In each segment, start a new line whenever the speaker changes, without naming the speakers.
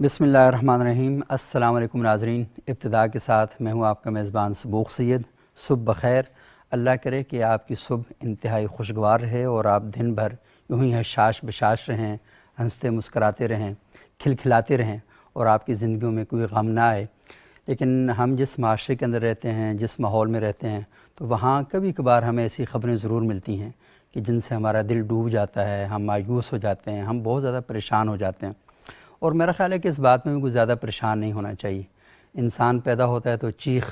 بسم اللہ الرحمن الرحیم۔ السلام علیکم ناظرین، ابتدا کے ساتھ میں ہوں آپ کا میزبان سبوق سید۔ صبح بخیر۔ اللہ کرے کہ آپ کی صبح انتہائی خوشگوار رہے اور آپ دن بھر یوں ہی حشاش بشاش رہیں، ہنستے مسکراتے رہیں، کھلکھلاتے رہیں اور آپ کی زندگیوں میں کوئی غم نہ آئے۔ لیکن ہم جس معاشرے کے اندر رہتے ہیں، جس ماحول میں رہتے ہیں، تو وہاں کبھی کبھار ہمیں ایسی خبریں ضرور ملتی ہیں کہ جن سے ہمارا دل ڈوب جاتا ہے، ہم مایوس ہو جاتے ہیں، ہم بہت زیادہ پریشان ہو جاتے ہیں۔ اور میرا خیال ہے کہ اس بات میں بھی کوئی زیادہ پریشان نہیں ہونا چاہیے۔ انسان پیدا ہوتا ہے تو چیخ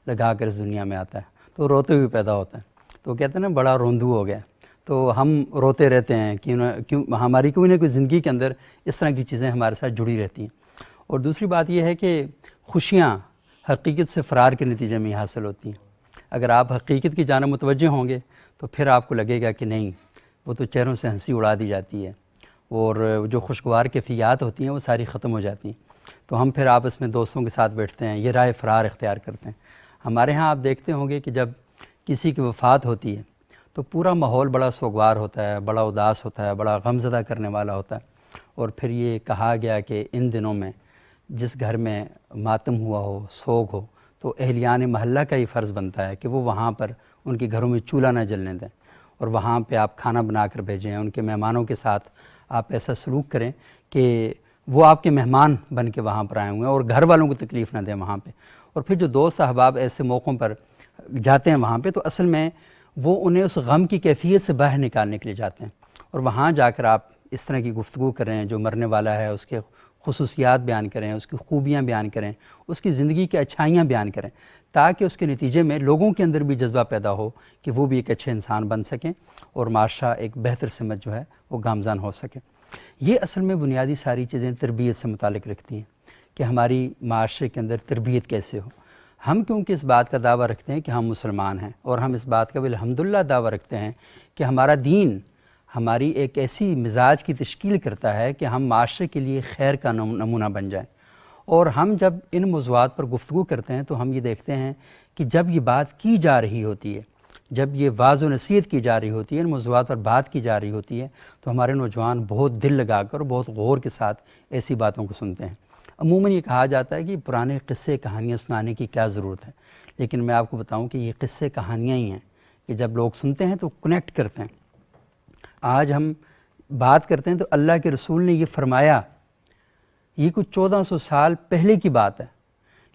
لگا کر اس دنیا میں آتا ہے، تو روتے ہوئے پیدا ہوتا ہے، تو کہتے ہیں نا بڑا روندو ہو گیا، تو ہم روتے رہتے ہیں کیوں ہماری کوئی نہ کوئی زندگی کے اندر اس طرح کی چیزیں ہمارے ساتھ جڑی رہتی ہیں۔ اور دوسری بات یہ ہے کہ خوشیاں حقیقت سے فرار کے نتیجے میں ہی حاصل ہوتی ہیں۔ اگر آپ حقیقت کی جانب متوجہ ہوں گے تو پھر آپ کو لگے گا کہ نہیں، وہ تو چہروں سے ہنسی اڑا دی جاتی ہے اور جو خوشگوار کیفیات ہوتی ہیں وہ ساری ختم ہو جاتی ہیں، تو ہم پھر آپس میں دوستوں کے ساتھ بیٹھتے ہیں، یہ راہ فرار اختیار کرتے ہیں۔ ہمارے ہاں آپ دیکھتے ہوں گے کہ جب کسی کی وفات ہوتی ہے تو پورا ماحول بڑا سوگوار ہوتا ہے، بڑا اداس ہوتا ہے، بڑا غمزدہ کرنے والا ہوتا ہے۔ اور پھر یہ کہا گیا کہ ان دنوں میں جس گھر میں ماتم ہوا ہو، سوگ ہو، تو اہلیان محلہ کا ہی فرض بنتا ہے کہ وہ وہاں پر ان کے گھروں میں چولہا نہ جلنے دیں اور وہاں پہ آپ کھانا بنا کر بھیجیں، ان کے مہمانوں کے ساتھ آپ ایسا سلوک کریں کہ وہ آپ کے مہمان بن کے وہاں پر آئے ہوئے ہیں اور گھر والوں کو تکلیف نہ دیں وہاں پہ۔ اور پھر جو دوست احباب ایسے موقعوں پر جاتے ہیں وہاں پہ، تو اصل میں وہ انہیں اس غم کی کیفیت سے باہر نکالنے کے لیے جاتے ہیں، اور وہاں جا کر آپ اس طرح کی گفتگو کریں، جو مرنے والا ہے اس کے خصوصیات بیان کریں، اس کی خوبیاں بیان کریں، اس کی زندگی کی اچھائیاں بیان کریں، تاکہ اس کے نتیجے میں لوگوں کے اندر بھی جذبہ پیدا ہو کہ وہ بھی ایک اچھے انسان بن سکیں اور معاشرہ ایک بہتر سمت جو ہے وہ گامزن ہو سکے۔ یہ اصل میں بنیادی ساری چیزیں تربیت سے متعلق رکھتی ہیں کہ ہماری معاشرے کے اندر تربیت کیسے ہو۔ ہم کیونکہ اس بات کا دعویٰ رکھتے ہیں کہ ہم مسلمان ہیں، اور ہم اس بات کا بھی الحمدللہ دعویٰ رکھتے ہیں کہ ہمارا دین ہماری ایک ایسی مزاج کی تشکیل کرتا ہے کہ ہم معاشرے کے لیے خیر کا نمونہ بن جائیں۔ اور ہم جب ان موضوعات پر گفتگو کرتے ہیں تو ہم یہ دیکھتے ہیں کہ جب یہ بات کی جا رہی ہوتی ہے، جب یہ واعظ و نصیحت کی جا رہی ہوتی ہے، ان موضوعات پر بات کی جا رہی ہوتی ہے، تو ہمارے نوجوان بہت دل لگا کر اور بہت غور کے ساتھ ایسی باتوں کو سنتے ہیں۔ عموماً یہ کہا جاتا ہے کہ پرانے قصے کہانیاں سنانے کی کیا ضرورت ہے، لیکن میں آپ کو بتاؤں کہ یہ قصے کہانیاں ہی ہیں کہ جب لوگ سنتے ہیں تو کنیکٹ کرتے ہیں۔ آج ہم بات کرتے ہیں تو اللہ کے رسول نے یہ فرمایا، یہ کچھ 1400 سال پہلے کی بات ہے،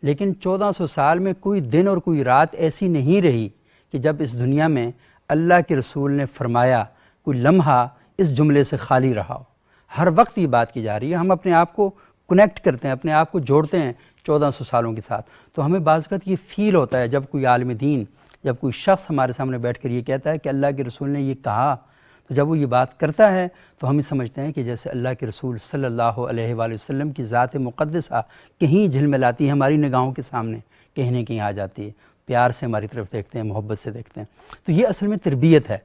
لیکن 1400 سال میں کوئی دن اور کوئی رات ایسی نہیں رہی کہ جب اس دنیا میں اللہ کے رسول نے فرمایا کوئی لمحہ اس جملے سے خالی رہا ہو۔ ہر وقت یہ بات کی جا رہی ہے، ہم اپنے آپ کو کنیکٹ کرتے ہیں، اپنے آپ کو جوڑتے ہیں 1400 سالوں کے ساتھ، تو ہمیں بعض اوقات یہ فیل ہوتا ہے جب کوئی عالم دین، جب کوئی شخص ہمارے سامنے بیٹھ کر یہ کہتا ہے کہ اللہ کے رسول نے یہ کہا، تو جب وہ یہ بات کرتا ہے تو ہم یہ سمجھتے ہیں کہ جیسے اللہ کے رسول صلی اللہ علیہ وآلہ وسلم کی ذات مقدسہ کہیں جھلملاتی ہے ہماری نگاہوں کے سامنے، کہیں نہ کہیں آ جاتی ہے، پیار سے ہماری طرف دیکھتے ہیں، محبت سے دیکھتے ہیں۔ تو یہ اصل میں تربیت ہے۔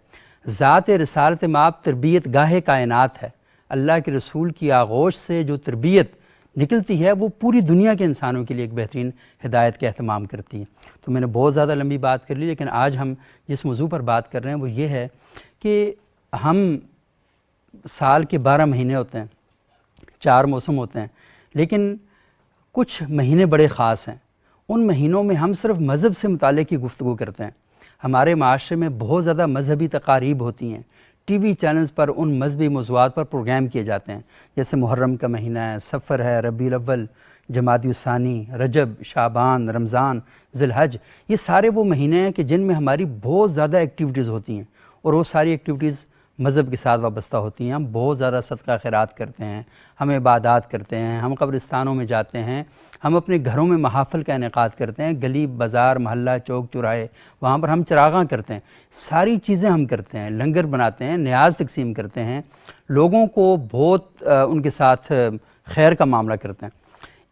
ذات رسالت مآب تربیت گاہ کائنات ہے۔ اللہ کے رسول کی آغوش سے جو تربیت نکلتی ہے وہ پوری دنیا کے انسانوں کے لیے ایک بہترین ہدایت کا اہتمام کرتی ہے۔ تو میں نے بہت زیادہ لمبی بات کر لی، لیکن آج ہم جس موضوع پر بات کر رہے ہیں وہ یہ ہے کہ ہم سال کے 12 مہینے ہوتے ہیں، 4 موسم ہوتے ہیں، لیکن کچھ مہینے بڑے خاص ہیں۔ ان مہینوں میں ہم صرف مذہب سے متعلق کی گفتگو کرتے ہیں۔ ہمارے معاشرے میں بہت زیادہ مذہبی تقاریب ہوتی ہیں، ٹی وی چینلز پر ان مذہبی موضوعات پر پروگرام کیے جاتے ہیں، جیسے محرم کا مہینہ ہے، سفر ہے، ربیع الاول، جمادی الثانی، رجب، شعبان، رمضان، ذی الحج۔ یہ سارے وہ مہینے ہیں کہ جن میں ہماری بہت زیادہ ایکٹیویٹیز ہوتی ہیں، اور وہ ساری ایکٹیویٹیز مذہب کے ساتھ وابستہ ہوتی ہیں۔ ہم بہت زیادہ صدقہ خیرات کرتے ہیں، ہم عبادات کرتے ہیں، ہم قبرستانوں میں جاتے ہیں، ہم اپنے گھروں میں محافل کا انعقاد کرتے ہیں، گلی بازار محلہ چوک چوراہے وہاں پر ہم چراغاں کرتے ہیں، ساری چیزیں ہم کرتے ہیں، لنگر بناتے ہیں، نیاز تقسیم کرتے ہیں، لوگوں کو بہت ان کے ساتھ خیر کا معاملہ کرتے ہیں۔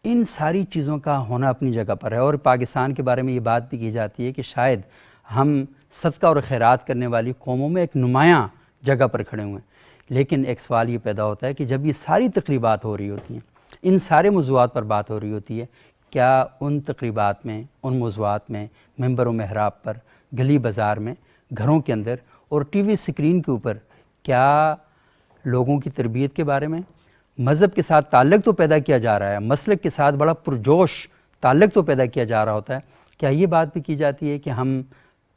ان ساری چیزوں کا ہونا اپنی جگہ پر ہے، اور پاکستان کے بارے میں یہ بات بھی کی جاتی ہے کہ شاید ہم صدقہ اور خیرات کرنے والی قوموں میں ایک نمایاں جگہ پر کھڑے ہوئے ہیں۔ لیکن ایک سوال یہ پیدا ہوتا ہے کہ جب یہ ساری تقریبات ہو رہی ہوتی ہیں، ان سارے موضوعات پر بات ہو رہی ہوتی ہے، کیا ان تقریبات میں، ان موضوعات میں، ممبر و محراب پر، گلی بازار میں، گھروں کے اندر اور ٹی وی اسکرین کے اوپر کیا لوگوں کی تربیت کے بارے میں، مذہب کے ساتھ تعلق تو پیدا کیا جا رہا ہے، مسلک کے ساتھ بڑا پرجوش تعلق تو پیدا کیا جا رہا ہوتا ہے، کیا یہ بات بھی کی جاتی ہے کہ ہم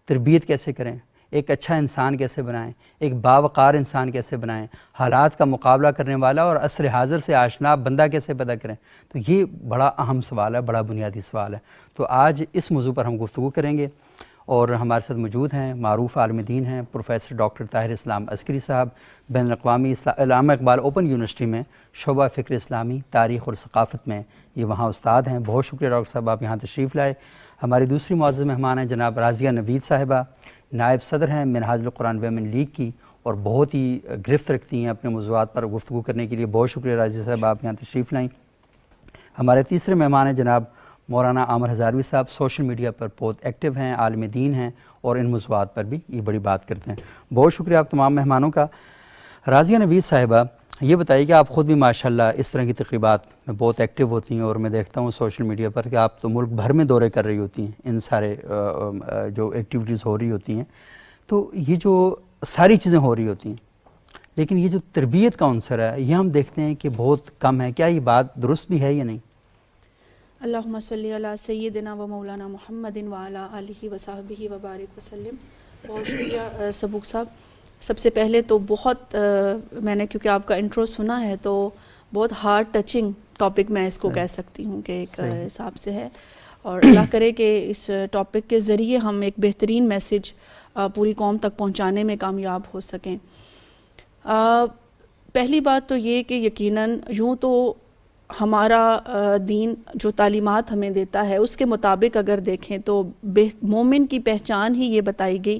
تربیت کیسے کریں، ایک اچھا انسان کیسے بنائیں، ایک باوقار انسان کیسے بنائیں، حالات کا مقابلہ کرنے والا اور عصر حاضر سے آشنا بندہ کیسے پیدا کریں؟ تو یہ بڑا اہم سوال ہے، بڑا بنیادی سوال ہے۔ تو آج اس موضوع پر ہم گفتگو کریں گے، اور ہمارے ساتھ موجود ہیں معروف عالم دین ہیں پروفیسر ڈاکٹر طاہر اسلام عسکری صاحب، بین الاقوامی علامہ اقبال اوپن یونیورسٹی میں شعبہ فکر اسلامی، تاریخ اور ثقافت میں یہ وہاں استاد ہیں۔ بہت شکریہ ڈاکٹر صاحب آپ یہاں تشریف لائے۔ ہماری دوسری معزز مہمان ہیں جناب راضیہ نوید صاحبہ، نائب صدر ہیں منہاج القرآن ویمن لیگ کی، اور بہت ہی گرفت رکھتی ہیں اپنے موضوعات پر گفتگو کرنے کے لیے۔ بہت شکریہ راضیہ صاحب آپ یہاں تشریف لائیں۔ ہمارے تیسرے مہمان ہیں جناب مولانا عامر ہزاروی صاحب، سوشل میڈیا پر بہت ایکٹیو ہیں، عالم دین ہیں، اور ان موضوعات پر بھی یہ بڑی بات کرتے ہیں۔ بہت شکریہ آپ تمام مہمانوں کا۔ راضیہ نوید صاحبہ، یہ بتائیے کہ آپ خود بھی ماشاءاللہ اس طرح کی تقریبات میں بہت ایکٹیو ہوتی ہیں، اور میں دیکھتا ہوں سوشل میڈیا پر کہ آپ تو ملک بھر میں دورے کر رہی ہوتی ہیں ان سارے جو ایکٹیویٹیز ہو رہی ہوتی ہیں، تو یہ جو ساری چیزیں ہو رہی ہوتی ہیں، لیکن یہ جو تربیت کا عنصر ہے یہ ہم دیکھتے ہیں کہ بہت کم ہے۔ کیا یہ بات درست بھی ہے یا نہیں؟
اللہم صلی علی سیدنا و مولانا محمد وعلی آلہ وصحبہ وبارک وسلم۔ بہت شکریہ سبوق صاحب۔ سب سے پہلے تو بہت میں نے کیونکہ آپ کا انٹرو سنا ہے تو بہت ہارٹ ٹچنگ ٹاپک میں اس کو کہہ سکتی ہوں کہ ایک حساب سے ہے، اور اللہ کرے کہ اس ٹاپک کے ذریعے ہم ایک بہترین میسیج پوری قوم تک پہنچانے میں کامیاب ہو سکیں۔ پہلی بات تو یہ کہ یقیناً یوں تو ہمارا دین جو تعلیمات ہمیں دیتا ہے اس کے مطابق اگر دیکھیں تو مومن کی پہچان ہی یہ بتائی گئی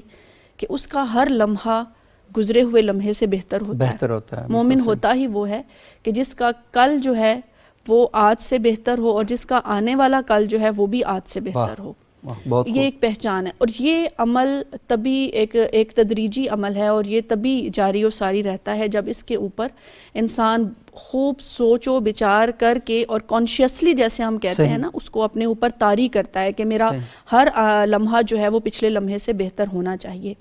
کہ اس کا ہر لمحہ گزرے ہوئے لمحے سے بہتر ہوتا ہے۔ مومن ہوتا ہی وہ ہے کہ جس کا کل جو ہے وہ آج سے بہتر ہو، اور جس کا آنے والا کل جو ہے وہ بھی آج سے بہتر ہو۔ یہ ایک پہچان ہے، اور یہ عمل تبھی ایک تدریجی عمل ہے، اور یہ تبھی جاری و ساری رہتا ہے جب اس کے اوپر انسان خوب سوچ و بچار کر کے اور کانشیسلی جیسے ہم کہتے ہیں نا اس کو اپنے اوپر طاری کرتا ہے کہ میرا ہر لمحہ جو ہے وہ پچھلے لمحے سے بہتر ہونا چاہیے۔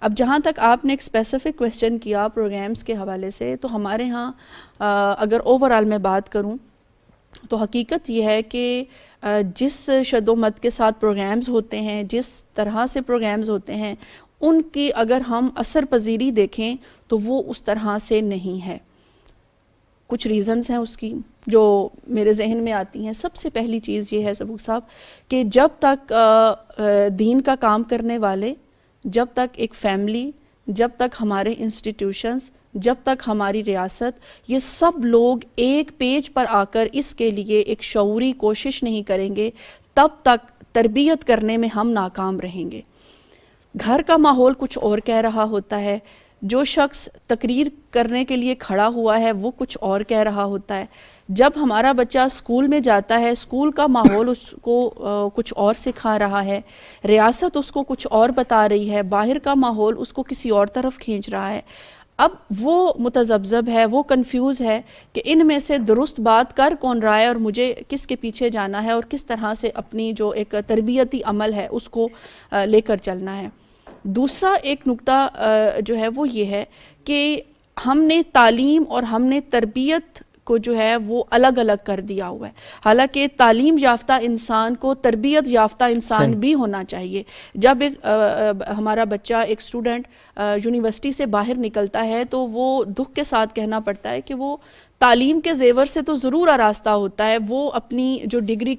اب جہاں تک آپ نے ایک اسپیسیفک کویسچن کیا پروگرامز کے حوالے سے، تو ہمارے ہاں اگر اوورآل میں بات کروں تو حقیقت یہ ہے کہ جس شد و مد کے ساتھ پروگرامز ہوتے ہیں، جس طرح سے پروگرامز ہوتے ہیں، ان کی اگر ہم اثر پذیری دیکھیں تو وہ اس طرح سے نہیں ہے۔ کچھ ریزنز ہیں اس کی جو میرے ذہن میں آتی ہیں۔ سب سے پہلی چیز یہ ہے سبوق صاحب کہ جب تک دین کا کام کرنے والے، جب تک ایک فیملی، جب تک ہمارے انسٹیٹیوشنز، جب تک ہماری ریاست، یہ سب لوگ ایک پیج پر آ کر اس کے لیے ایک شعوری کوشش نہیں کریں گے، تب تک تربیت کرنے میں ہم ناکام رہیں گے۔ گھر کا ماحول کچھ اور کہہ رہا ہوتا ہے، جو شخص تقریر کرنے کے لیے کھڑا ہوا ہے وہ کچھ اور کہہ رہا ہوتا ہے۔ جب ہمارا بچہ اسکول میں جاتا ہے، اسکول کا ماحول اس کو کچھ اور سکھا رہا ہے، ریاست اس کو کچھ اور بتا رہی ہے، باہر کا ماحول اس کو کسی اور طرف کھینچ رہا ہے۔ اب وہ متذبذب ہے، وہ کنفیوز ہے کہ ان میں سے درست بات کر کون رہا ہے، اور مجھے کس کے پیچھے جانا ہے، اور کس طرح سے اپنی جو ایک تربیتی عمل ہے اس کو لے کر چلنا ہے۔ دوسرا ایک نقطہ جو ہے وہ یہ ہے کہ ہم نے تعلیم اور ہم نے تربیت کو جو ہے وہ الگ الگ کر دیا ہوا ہے، حالانکہ تعلیم یافتہ انسان کو تربیت یافتہ انسان بھی ہونا چاہیے۔ جب ہمارا بچہ ایک اسٹوڈنٹ یونیورسٹی سے باہر نکلتا ہے تو وہ دکھ کے ساتھ کہنا پڑتا ہے کہ وہ تعلیم کے زیور سے تو ضرور آراستہ ہوتا ہے، وہ اپنی جو ڈگری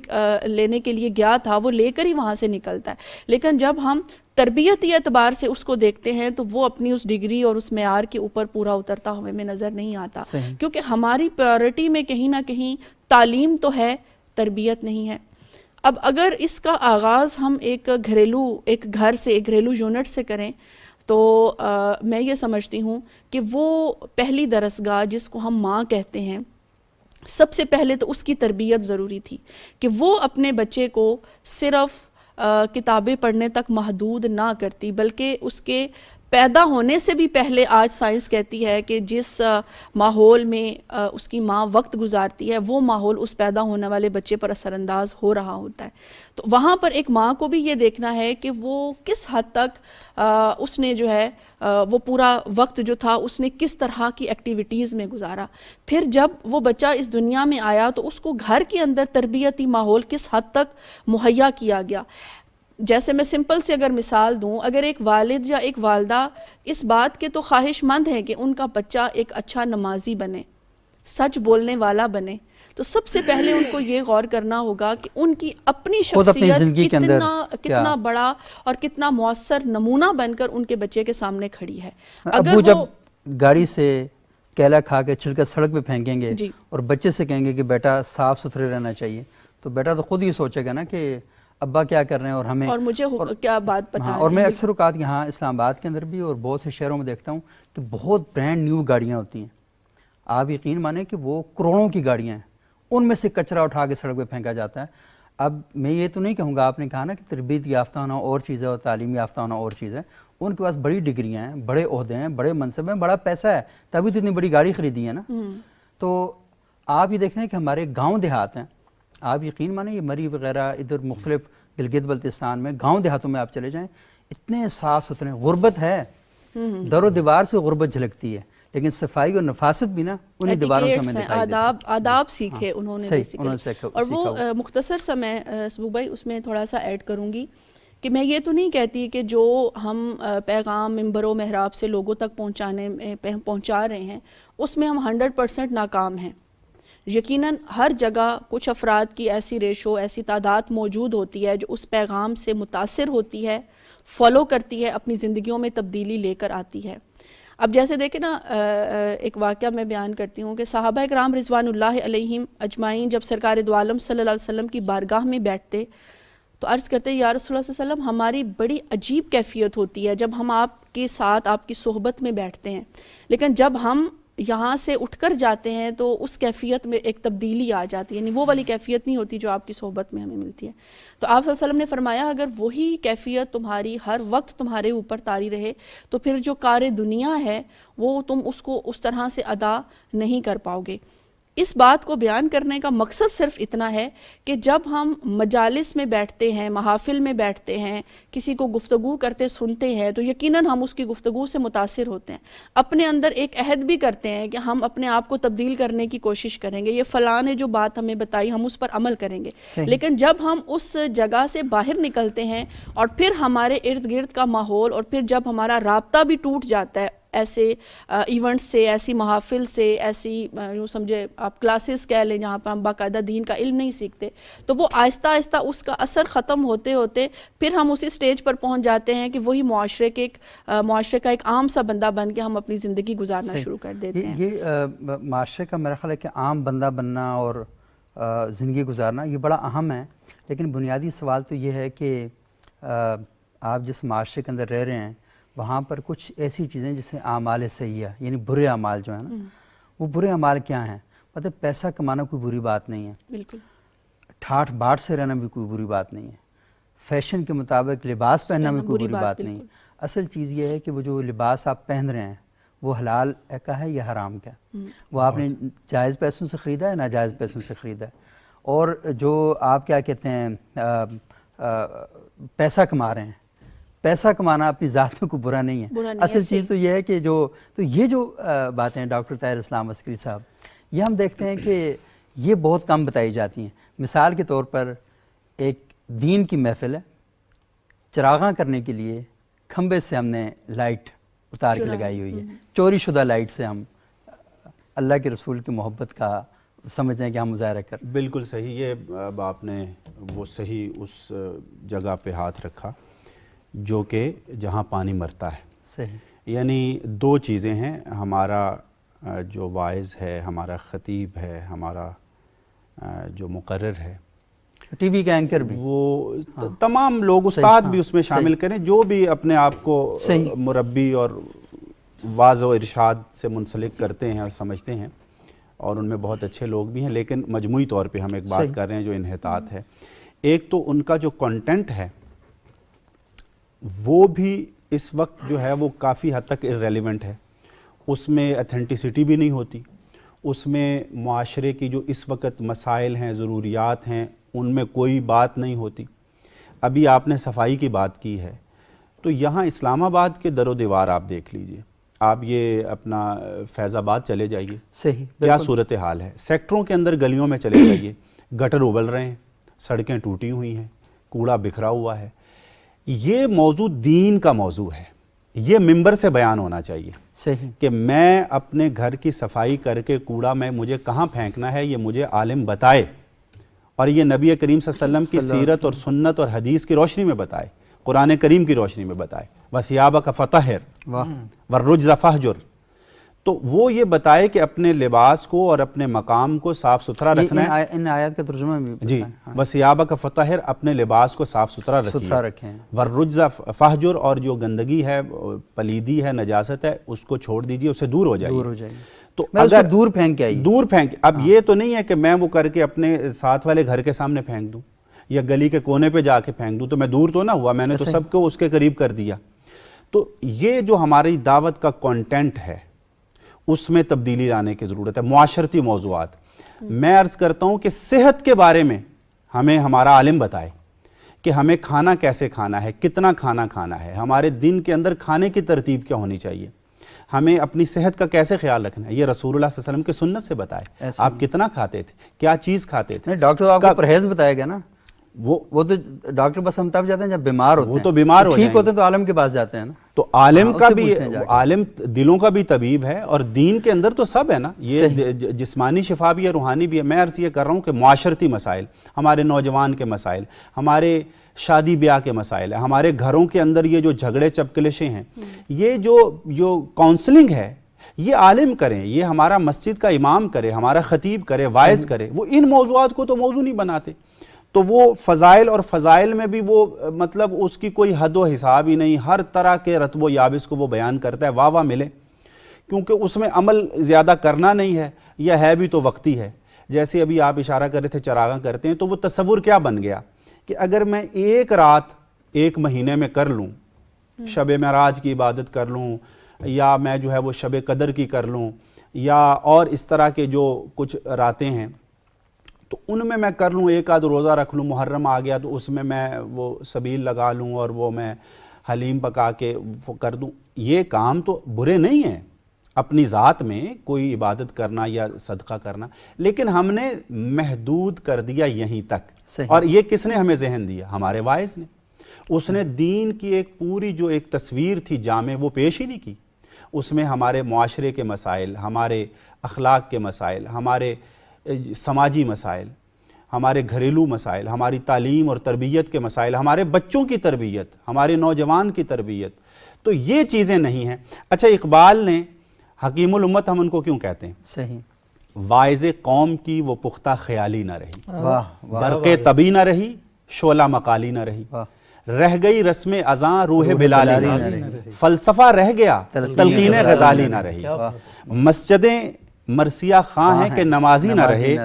لینے کے لیے گیا تھا وہ لے کر ہی وہاں سے نکلتا ہے، لیکن جب ہم تربیتی اعتبار سے اس کو دیکھتے ہیں تو وہ اپنی اس ڈگری اور اس معیار کے اوپر پورا اترتا ہوئے میں نظر نہیں آتا، کیونکہ ہماری پرائیورٹی میں کہیں نہ کہیں تعلیم تو ہے، تربیت نہیں ہے۔ اب اگر اس کا آغاز ہم ایک گھر سے، ایک گھریلو یونٹ سے کریں تو میں یہ سمجھتی ہوں کہ وہ پہلی درسگاہ جس کو ہم ماں کہتے ہیں، سب سے پہلے تو اس کی تربیت ضروری تھی کہ وہ اپنے بچے کو صرف کتابیں پڑھنے تک محدود نہ کرتی، بلکہ اس کے پیدا ہونے سے بھی پہلے آج سائنس کہتی ہے کہ جس ماحول میں اس کی ماں وقت گزارتی ہے وہ ماحول اس پیدا ہونے والے بچے پر اثر انداز ہو رہا ہوتا ہے. تو وہاں پر ایک ماں کو بھی یہ دیکھنا ہے کہ وہ کس حد تک اس نے جو ہے وہ پورا وقت جو تھا اس نے کس طرح کی ایکٹیویٹیز میں گزارا. پھر جب وہ بچہ اس دنیا میں آیا تو اس کو گھر کے اندر تربیتی ماحول کس حد تک مہیا کیا گیا. جیسے میں سمپل سے اگر مثال دوں، اگر ایک والد یا ایک والدہ اس بات کے تو خواہش مند ہیں کہ ان کا بچہ ایک اچھا نمازی بنے، سچ بولنے والا بنے، تو سب سے پہلے ان کو یہ غور کرنا ہوگا کہ ان کی اپنی شخصیت کتنا بڑا اور کتنا مؤثر نمونہ بن کر ان کے بچے کے سامنے کھڑی ہے.
ابو جب گاڑی سے کیلا کھا کے چھلکا سڑک پہ پھینکیں گے اور بچے سے کہیں گے کہ بیٹا صاف ستھرے رہنا چاہیے، تو بیٹا تو خود ہی سوچے گا نا کہ ابا کیا کر رہے ہیں اور ہمیں
اور مجھے کیا بات پتہ ہے.
اور میں اکثر اوقات یہاں اسلام آباد کے اندر بھی اور بہت سے شہروں میں دیکھتا ہوں کہ بہت برانڈ نیو گاڑیاں ہوتی ہیں، آپ یقین مانیں کہ وہ کروڑوں کی گاڑیاں ہیں، ان میں سے کچرا اٹھا کے سڑک پہ پھینکا جاتا ہے. اب میں یہ تو نہیں کہوں گا، آپ نے کہا نا کہ تربیت یافتہ ہونا اور چیز ہے اور تعلیم یافتہ ہونا اور چیز ہے، ان کے پاس بڑی ڈگریاں ہیں، بڑے عہدے ہیں، بڑے منصب ہیں، بڑا پیسہ ہے، تبھی تو اتنی بڑی گاڑی خریدی ہے نا. تو آپ یہ دیکھتے ہیں کہ ہمارے گاؤں دیہات ہیں، آپ یقین مانیں یہ مری وغیرہ ادھر مختلف گلگت بلتستان میں گاؤں دیہاتوں میں آپ چلے جائیں، اتنے صاف ستھرے، غربت ہے، در و دیوار سے غربت جھلکتی ہے، لیکن صفائی اور نفاست بھی نا انہی دیواروں سے ہمیں دکھائی دیتی ہے.
آداب سیکھے انہوں نے بیسیکلی. اور وہ مختصر سا میں سبوق بھائی اس میں تھوڑا سا ایڈ کروں گی کہ میں یہ تو نہیں کہتی کہ جو ہم پیغام ممبر و محراب سے لوگوں تک پہنچا رہے ہیں اس میں ہم 100% ناکام ہیں. یقیناً ہر جگہ کچھ افراد کی ایسی ریشو، ایسی تعداد موجود ہوتی ہے جو اس پیغام سے متاثر ہوتی ہے، فالو کرتی ہے، اپنی زندگیوں میں تبدیلی لے کر آتی ہے. اب جیسے دیکھیں نا، ایک واقعہ میں بیان کرتی ہوں کہ صحابہ کرام رضوان اللہ علیہم اجمعین جب سرکار دو عالم صلی اللہ علیہ وسلم کی بارگاہ میں بیٹھتے تو عرض کرتے یا رسول اللہ صلی اللہ علیہ وسلم ہماری بڑی عجیب کیفیت ہوتی ہے جب ہم آپ کے ساتھ آپ کی صحبت میں بیٹھتے ہیں، لیکن جب ہم یہاں سے اٹھ کر جاتے ہیں تو اس کیفیت میں ایک تبدیلی آ جاتی ہے، یعنی وہ والی کیفیت نہیں ہوتی جو آپ کی صحبت میں ہمیں ملتی ہے. تو آپ صلی اللہ علیہ وسلم نے فرمایا اگر وہی کیفیت تمہاری ہر وقت تمہارے اوپر طاری رہے تو پھر جو کار دنیا ہے وہ تم اس کو اس طرح سے ادا نہیں کر پاؤ گے. اس بات کو بیان کرنے کا مقصد صرف اتنا ہے کہ جب ہم مجالس میں بیٹھتے ہیں، محافل میں بیٹھتے ہیں، کسی کو گفتگو کرتے سنتے ہیں تو یقیناً ہم اس کی گفتگو سے متاثر ہوتے ہیں، اپنے اندر ایک عہد بھی کرتے ہیں کہ ہم اپنے آپ کو تبدیل کرنے کی کوشش کریں گے، یہ فلاں نے جو بات ہمیں بتائی ہم اس پر عمل کریں گے. لیکن جب ہم اس جگہ سے باہر نکلتے ہیں اور پھر ہمارے ارد گرد کا ماحول اور پھر جب ہمارا رابطہ بھی ٹوٹ جاتا ہے ایسے ایونٹس سے، ایسی محافل سے، ایسی یوں سمجھے آپ کلاسز کہہ لیں جہاں پہ ہم باقاعدہ دین کا علم نہیں سیکھتے، تو وہ آہستہ آہستہ اس کا اثر ختم ہوتے ہوتے پھر ہم اسی سٹیج پر پہنچ جاتے ہیں کہ وہی معاشرے کا ایک عام سا بندہ بن کے ہم اپنی زندگی گزارنا شروع کر دیتے ہیں.
یہ معاشرے کا میرا خیال ہے کہ عام بندہ بننا اور زندگی گزارنا یہ بڑا اہم ہے، لیکن بنیادی سوال تو یہ ہے کہ آپ جس معاشرے کے اندر رہ رہے ہیں وہاں پر کچھ ایسی چیزیں جیسے اعمال سیئہ، یعنی برے اعمال جو ہیں نا، وہ برے اعمال کیا ہیں؟ مطلب پیسہ کمانا کوئی بری بات نہیں ہے،
بالکل
ٹھاٹ باٹ سے رہنا بھی کوئی بری بات نہیں ہے، فیشن کے مطابق لباس پہننا بھی کوئی بری بات نہیں. اصل چیز یہ ہے کہ وہ جو لباس آپ پہن رہے ہیں وہ حلال کا ہے یا حرام کا ہے، وہ آپ نے جائز پیسوں سے خریدا ہے ناجائز پیسوں سے خریدا ہے. اور جو آپ کیا کہتے ہیں پیسہ کما رہے ہیں، پیسہ کمانا اپنی ذات میں کوئی برا نہیں ہے. اصل چیز تو یہ ہے کہ یہ جو باتیں ڈاکٹر طاہر اسلام عسکری صاحب، یہ ہم دیکھتے ہیں کہ یہ بہت کم بتائی جاتی ہیں. مثال کے طور پر ایک دین کی محفل ہے، چراغاں کرنے کے لیے کھمبے سے ہم نے لائٹ اتار کے لگائی ہوئی ہے، چوری شدہ لائٹ سے ہم اللہ کے رسول کی محبت کا سمجھتے ہیں کہ ہم مظاہرہ کر.
بالکل صحیح. یہ اب آپ نے وہ صحیح اس جگہ پہ ہاتھ رکھا جو کہ جہاں پانی مرتا ہے.
صحیح.
یعنی دو چیزیں ہیں، ہمارا جو واعظ ہے، ہمارا خطیب ہے، ہمارا جو مقرر ہے،
ٹی وی کا اینکر بھی،
وہ تمام لوگ، استاد بھی اس میں شامل کریں جو بھی اپنے آپ کو مربی اور واعظ و ارشاد سے منسلک کرتے ہیں اور سمجھتے ہیں، اور ان میں بہت اچھے لوگ بھی ہیں، لیکن مجموعی طور پہ ہم ایک بات کر رہے ہیں جو انحطاط ہے. ایک تو ان کا جو کنٹینٹ ہے وہ بھی اس وقت جو ہے وہ کافی حد تک irrelevant ہے، اس میں اتھینٹسٹی بھی نہیں ہوتی، اس میں معاشرے کی جو اس وقت مسائل ہیں، ضروریات ہیں، ان میں کوئی بات نہیں ہوتی۔ ابھی آپ نے صفائی کی بات کی ہے، تو یہاں اسلام آباد کے در و دیوار آپ دیکھ لیجئے، آپ یہ اپنا فیض آباد چلے جائیے،
صحیح
کیا صورتحال ہے، سیکٹروں کے اندر گلیوں میں چلے جائیے، گٹر ابل رہے ہیں، سڑکیں ٹوٹی ہوئی ہیں، کوڑا بکھرا ہوا ہے۔ یہ موضوع دین کا موضوع ہے، یہ ممبر سے بیان ہونا چاہیے
صحیح
کہ میں اپنے گھر کی صفائی کر کے کوڑا میں مجھے کہاں پھینکنا ہے یہ مجھے عالم بتائے، اور یہ نبی کریم صلی اللہ علیہ وسلم کی سیرت اور سنت اور حدیث کی روشنی میں بتائے، قرآن کریم کی روشنی میں بتائے۔ وَثِيَابَكَ فَطَهِّرْ وَالرُّجْزَ فَاهْجُرْ، تو وہ یہ بتائے کہ اپنے لباس کو اور اپنے مقام کو صاف ستھرا رکھنا ہے۔
ان آیات کا ترجمہ بھی
جی، وَثِيَابَكَ فَطَهِّرْ، اپنے لباس کو صاف ستھرا
رکھیں،
وَالرُّجْزَ فَاهْجُرْ، اور جو گندگی ہے، پلیدی ہے، نجاست ہے، اس کو چھوڑ دیجئے، اسے دور ہو جائیے۔ تو
اگر دور پھینک کے آئیے،
دور پھینک، اب یہ تو نہیں ہے کہ میں وہ کر کے اپنے ساتھ والے گھر کے سامنے پھینک دوں یا گلی کے کونے پہ جا کے پھینک دوں، تو میں دور تو نہ ہوا، میں نے تو سب کو اس کے قریب کر دیا۔ تو یہ جو ہماری دعوت کا کانٹینٹ ہے اس میں تبدیلی لانے کی ضرورت ہے۔ معاشرتی موضوعات، میں عرض کرتا ہوں کہ صحت کے بارے میں ہمیں ہمارا عالم بتائے کہ ہمیں کھانا کیسے کھانا ہے، کتنا کھانا کھانا ہے، ہمارے دن کے اندر کھانے کی ترتیب کیا ہونی چاہیے، ہمیں اپنی صحت کا کیسے خیال رکھنا ہے، یہ رسول اللہ صلی اللہ علیہ وسلم کی سنت سے بتائے۔ آپ کتنا کھاتے تھے، کیا چیز کھاتے تھے۔
ڈاکٹر آپ کو پرہیز بتایا گیا نا، وہ تو ڈاکٹر بس ہم تب جاتے ہیں جب بیمار ہوتے ہیں،
وہ تو بیمار ہو
ٹھیک ہوتے ہیں تو عالم کے پاس جاتے ہیں نا۔
تو عالم کا بھی، عالم دلوں کا بھی طبیب ہے، اور دین کے اندر تو سب ہے نا، یہ جسمانی شفا بھی ہے، روحانی بھی ہے۔ میں عرض یہ کر رہا ہوں کہ معاشرتی مسائل، ہمارے نوجوان کے مسائل، ہمارے شادی بیاہ کے مسائل ہیں، ہمارے گھروں کے اندر یہ جو جھگڑے چپکلشیں ہیں، یہ جو کاؤنسلنگ ہے یہ عالم کریں، یہ ہمارا مسجد کا امام کرے، ہمارا خطیب کرے، واعظ کرے۔ وہ ان موضوعات کو تو موضوع نہیں بناتے، تو وہ فضائل اور فضائل میں بھی وہ مطلب اس کی کوئی حد و حساب ہی نہیں، ہر طرح کے رتب و یابس کو وہ بیان کرتا ہے، واہ واہ ملے، کیونکہ اس میں عمل زیادہ کرنا نہیں ہے، یا ہے بھی تو وقتی ہے۔ جیسے ابھی آپ اشارہ کر رہے تھے چراغاں کرتے ہیں، تو وہ تصور کیا بن گیا کہ اگر میں ایک رات ایک مہینے میں کر لوں، شب معراج کی عبادت کر لوں، یا میں جو ہے وہ شب قدر کی کر لوں، یا اور اس طرح کے جو کچھ راتیں ہیں، تو ان میں کر لوں، ایک آدھ روزہ رکھ لوں، محرم آ گیا تو اس میں وہ سبیل لگا لوں اور وہ میں حلیم پکا کے کر دوں، یہ کام تو برے نہیں ہیں اپنی ذات میں، کوئی عبادت کرنا یا صدقہ کرنا، لیکن ہم نے محدود کر دیا یہیں تک۔ اور یہ کس نے ہمیں ذہن دیا؟ ہمارے واعظ نے۔ اس نے دین کی ایک پوری جو ایک تصویر تھی جامع، وہ پیش ہی نہیں کی۔ اس میں ہمارے معاشرے کے مسائل، ہمارے اخلاق کے مسائل، ہمارے سماجی مسائل، ہمارے گھریلو مسائل، ہماری تعلیم اور تربیت کے مسائل، ہمارے بچوں کی تربیت، ہمارے نوجوان کی تربیت، تو یہ چیزیں نہیں ہیں۔ اچھا، اقبال نے حکیم الامت ہم ان کو کیوں کہتے ہیں؟
صحیح،
واعظ قوم کی وہ پختہ خیالی نہ رہی، برق طبی نہ رہی، شعلہ مقالی نہ رہی، رہ گئی رسم اذاں روح بلالی نہ رہی، فلسفہ رہ گیا تلقین غزالی نہ رہی، مسجدیں مرثیہ خواں ہیں کہ نمازی نہ رہے،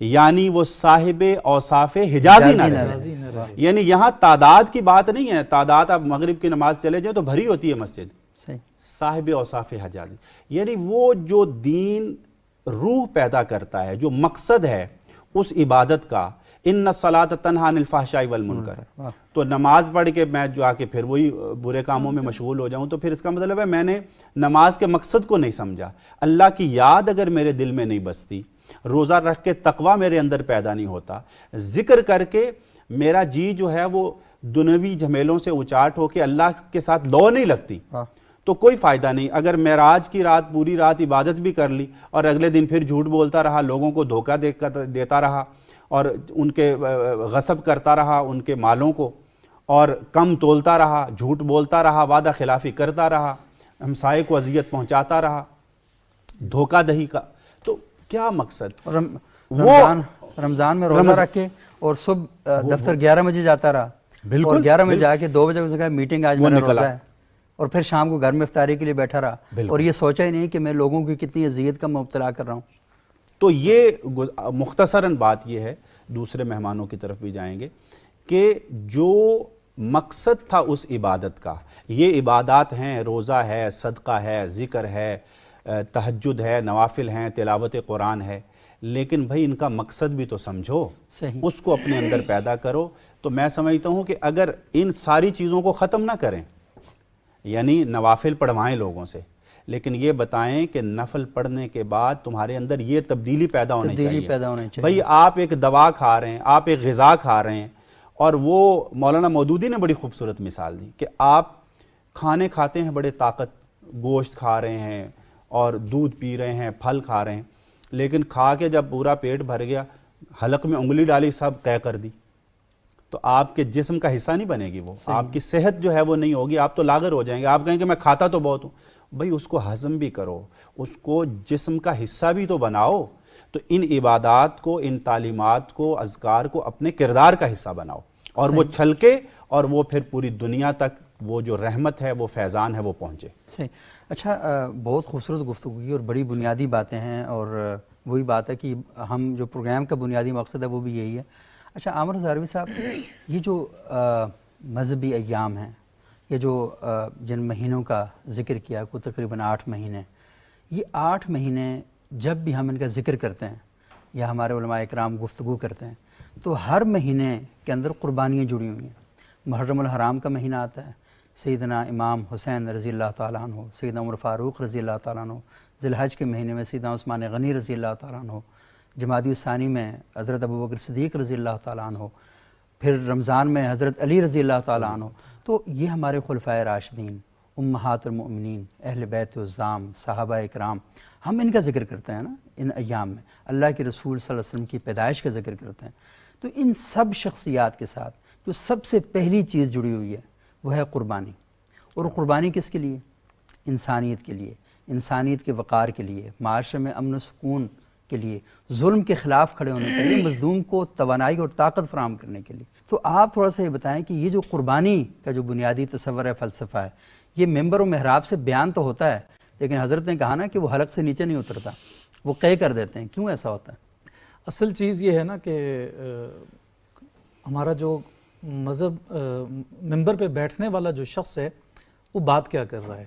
یعنی وہ صاحب اوصاف حجازی نہ رہے۔ یعنی یہاں تعداد کی بات نہیں ہے، تعداد اب مغرب کی نماز چلے جائیں تو بھری ہوتی ہے مسجد، صاحب اوصاف حجازی، یعنی وہ جو دین روح پیدا کرتا ہے، جو مقصد ہے اس عبادت کا، ان الصلاۃ تنہی عن الفحشاء والمنکر، تو نماز پڑھ کے میں جا کے پھر وہی برے کاموں میں مشغول ہو جاؤں، تو پھر اس کا مطلب ہے میں نے نماز کے مقصد کو نہیں سمجھا۔ اللہ کی یاد اگر میرے دل میں نہیں بستی، روزہ رکھ کے تقوی میرے اندر پیدا نہیں ہوتا، ذکر کر کے میرا جی جو ہے وہ دنیوی جھمیلوں سے اچاٹ ہو کے اللہ کے ساتھ لو نہیں لگتی، تو کوئی فائدہ نہیں۔ اگر معراج کی رات پوری رات عبادت بھی کر لی اور اگلے دن پھر جھوٹ بولتا رہا، لوگوں کو دھوکہ دیتا رہا اور ان کے غصب کرتا رہا ان کے مالوں کو، اور کم تولتا رہا، جھوٹ بولتا رہا، وعدہ خلافی کرتا رہا، ہمسائے کو اذیت پہنچاتا رہا، دھوکہ دہی کا، تو کیا مقصد؟
رمضان میں روزہ رکھ کے اور صبح دفتر 11 بجے جاتا رہا، اور 11 بجے جا کے 2 بجے اس نے کہا میٹنگ آج میرا روزہ ہے، اور پھر شام کو گھر میں افطاری کے لیے بیٹھا رہا، اور یہ سوچا ہی نہیں کہ میں لوگوں کی کتنی اذیت کا مبتلا کر رہا ہوں۔
تو یہ مختصراً بات یہ ہے، دوسرے مہمانوں کی طرف بھی جائیں گے، کہ جو مقصد تھا اس عبادت کا. یہ عبادات ہیں, روزہ ہے, صدقہ ہے, ذکر ہے, تہجد ہے, نوافل ہیں, تلاوت قرآن ہے, لیکن بھائی ان کا مقصد بھی تو سمجھو, اس کو اپنے اندر پیدا کرو. تو میں سمجھتا ہوں کہ اگر ان ساری چیزوں کو ختم نہ کریں, یعنی نوافل پڑھوائیں لوگوں سے, لیکن یہ بتائیں کہ نفل پڑھنے کے بعد تمہارے اندر یہ تبدیلی پیدا ہونی چاہیے. بھائی آپ ایک دوا کھا رہے ہیں, آپ ایک غذا کھا رہے ہیں, اور وہ مولانا مودودی نے بڑی خوبصورت مثال دی کہ آپ کھانے کھاتے ہیں بڑے طاقت, گوشت کھا رہے ہیں اور دودھ پی رہے ہیں, پھل کھا رہے ہیں, لیکن کھا کے جب پورا پیٹ بھر گیا, حلق میں انگلی ڈالی, سب قے کر دی, تو آپ کے جسم کا حصہ نہیں بنے گی وہ, آپ کی صحت جو ہے وہ نہیں ہوگی, آپ تو لاغر ہو جائیں گے. آپ کہیں کہ میں کھاتا تو بہت ہوں, بھئی اس کو ہضم بھی کرو, اس کو جسم کا حصہ بھی تو بناؤ. تو ان عبادات کو, ان تعلیمات کو, اذکار کو اپنے کردار کا حصہ بناؤ, اور وہ چھلکے, اور وہ پھر پوری دنیا تک وہ جو رحمت ہے, وہ فیضان ہے, وہ پہنچے.
صحیح. اچھا, بہت خوبصورت گفتگو کی اور بڑی بنیادی باتیں ہیں, اور وہی بات ہے کہ ہم جو پروگرام کا بنیادی مقصد ہے وہ بھی یہی ہے. اچھا عامر ہزاروی صاحب, یہ جو مذہبی ایام ہیں, یہ جو جن مہینوں کا ذکر کیا, کو تقریباً 8 مہینے, یہ 8 مہینے جب بھی ہم ان کا ذکر کرتے ہیں یا ہمارے علماء اکرام گفتگو کرتے ہیں, تو ہر مہینے کے اندر قربانیاں جڑی ہوئی ہیں. محرم الحرام کا مہینہ آتا ہے, سیدنا امام حسین رضی اللہ تعالیٰ عنہ, سیدنا عمر فاروق رضی اللہ تعالیٰ عنہ, ذی الحج کے مہینے میں سیدنا عثمان غنی رضی اللہ تعالیٰ عنہ, جمادی الثانی میں حضرت ابوبکر صدیق رضی اللہ تعالیٰ عنہ, پھر رمضان میں حضرت علی رضی اللہ تعالیٰ عنہ. تو یہ ہمارے خلفائے راشدین, امہات المؤمنین, اہل بیت الزام, صحابہ اکرام, ہم ان کا ذکر کرتے ہیں نا ان ایام میں, اللہ کے رسول صلی اللہ علیہ وسلم کی پیدائش کا ذکر کرتے ہیں. تو ان سب شخصیات کے ساتھ جو سب سے پہلی چیز جڑی ہوئی ہے وہ ہے قربانی. اور قربانی کس کے لیے؟ انسانیت کے لیے, انسانیت کے وقار کے لیے, معاشرے میں امن و سکون کے لیے, ظلم کے خلاف کھڑے ہونے کے لیے, مظلوم کو توانائی اور طاقت فراہم کرنے کے لیے. تو آپ تھوڑا سا یہ بتائیں کہ یہ جو قربانی کا جو بنیادی تصور ہے, فلسفہ ہے, یہ ممبر و محراب سے بیان تو ہوتا ہے, لیکن حضرت نے کہا نا کہ وہ حلق سے نیچے نہیں اترتا, وہ قے کر دیتے ہیں. کیوں ایسا ہوتا ہے؟
اصل چیز یہ ہے نا کہ ہمارا جو مذہب, ممبر پہ بیٹھنے والا جو شخص ہے وہ بات کیا کر رہا ہے,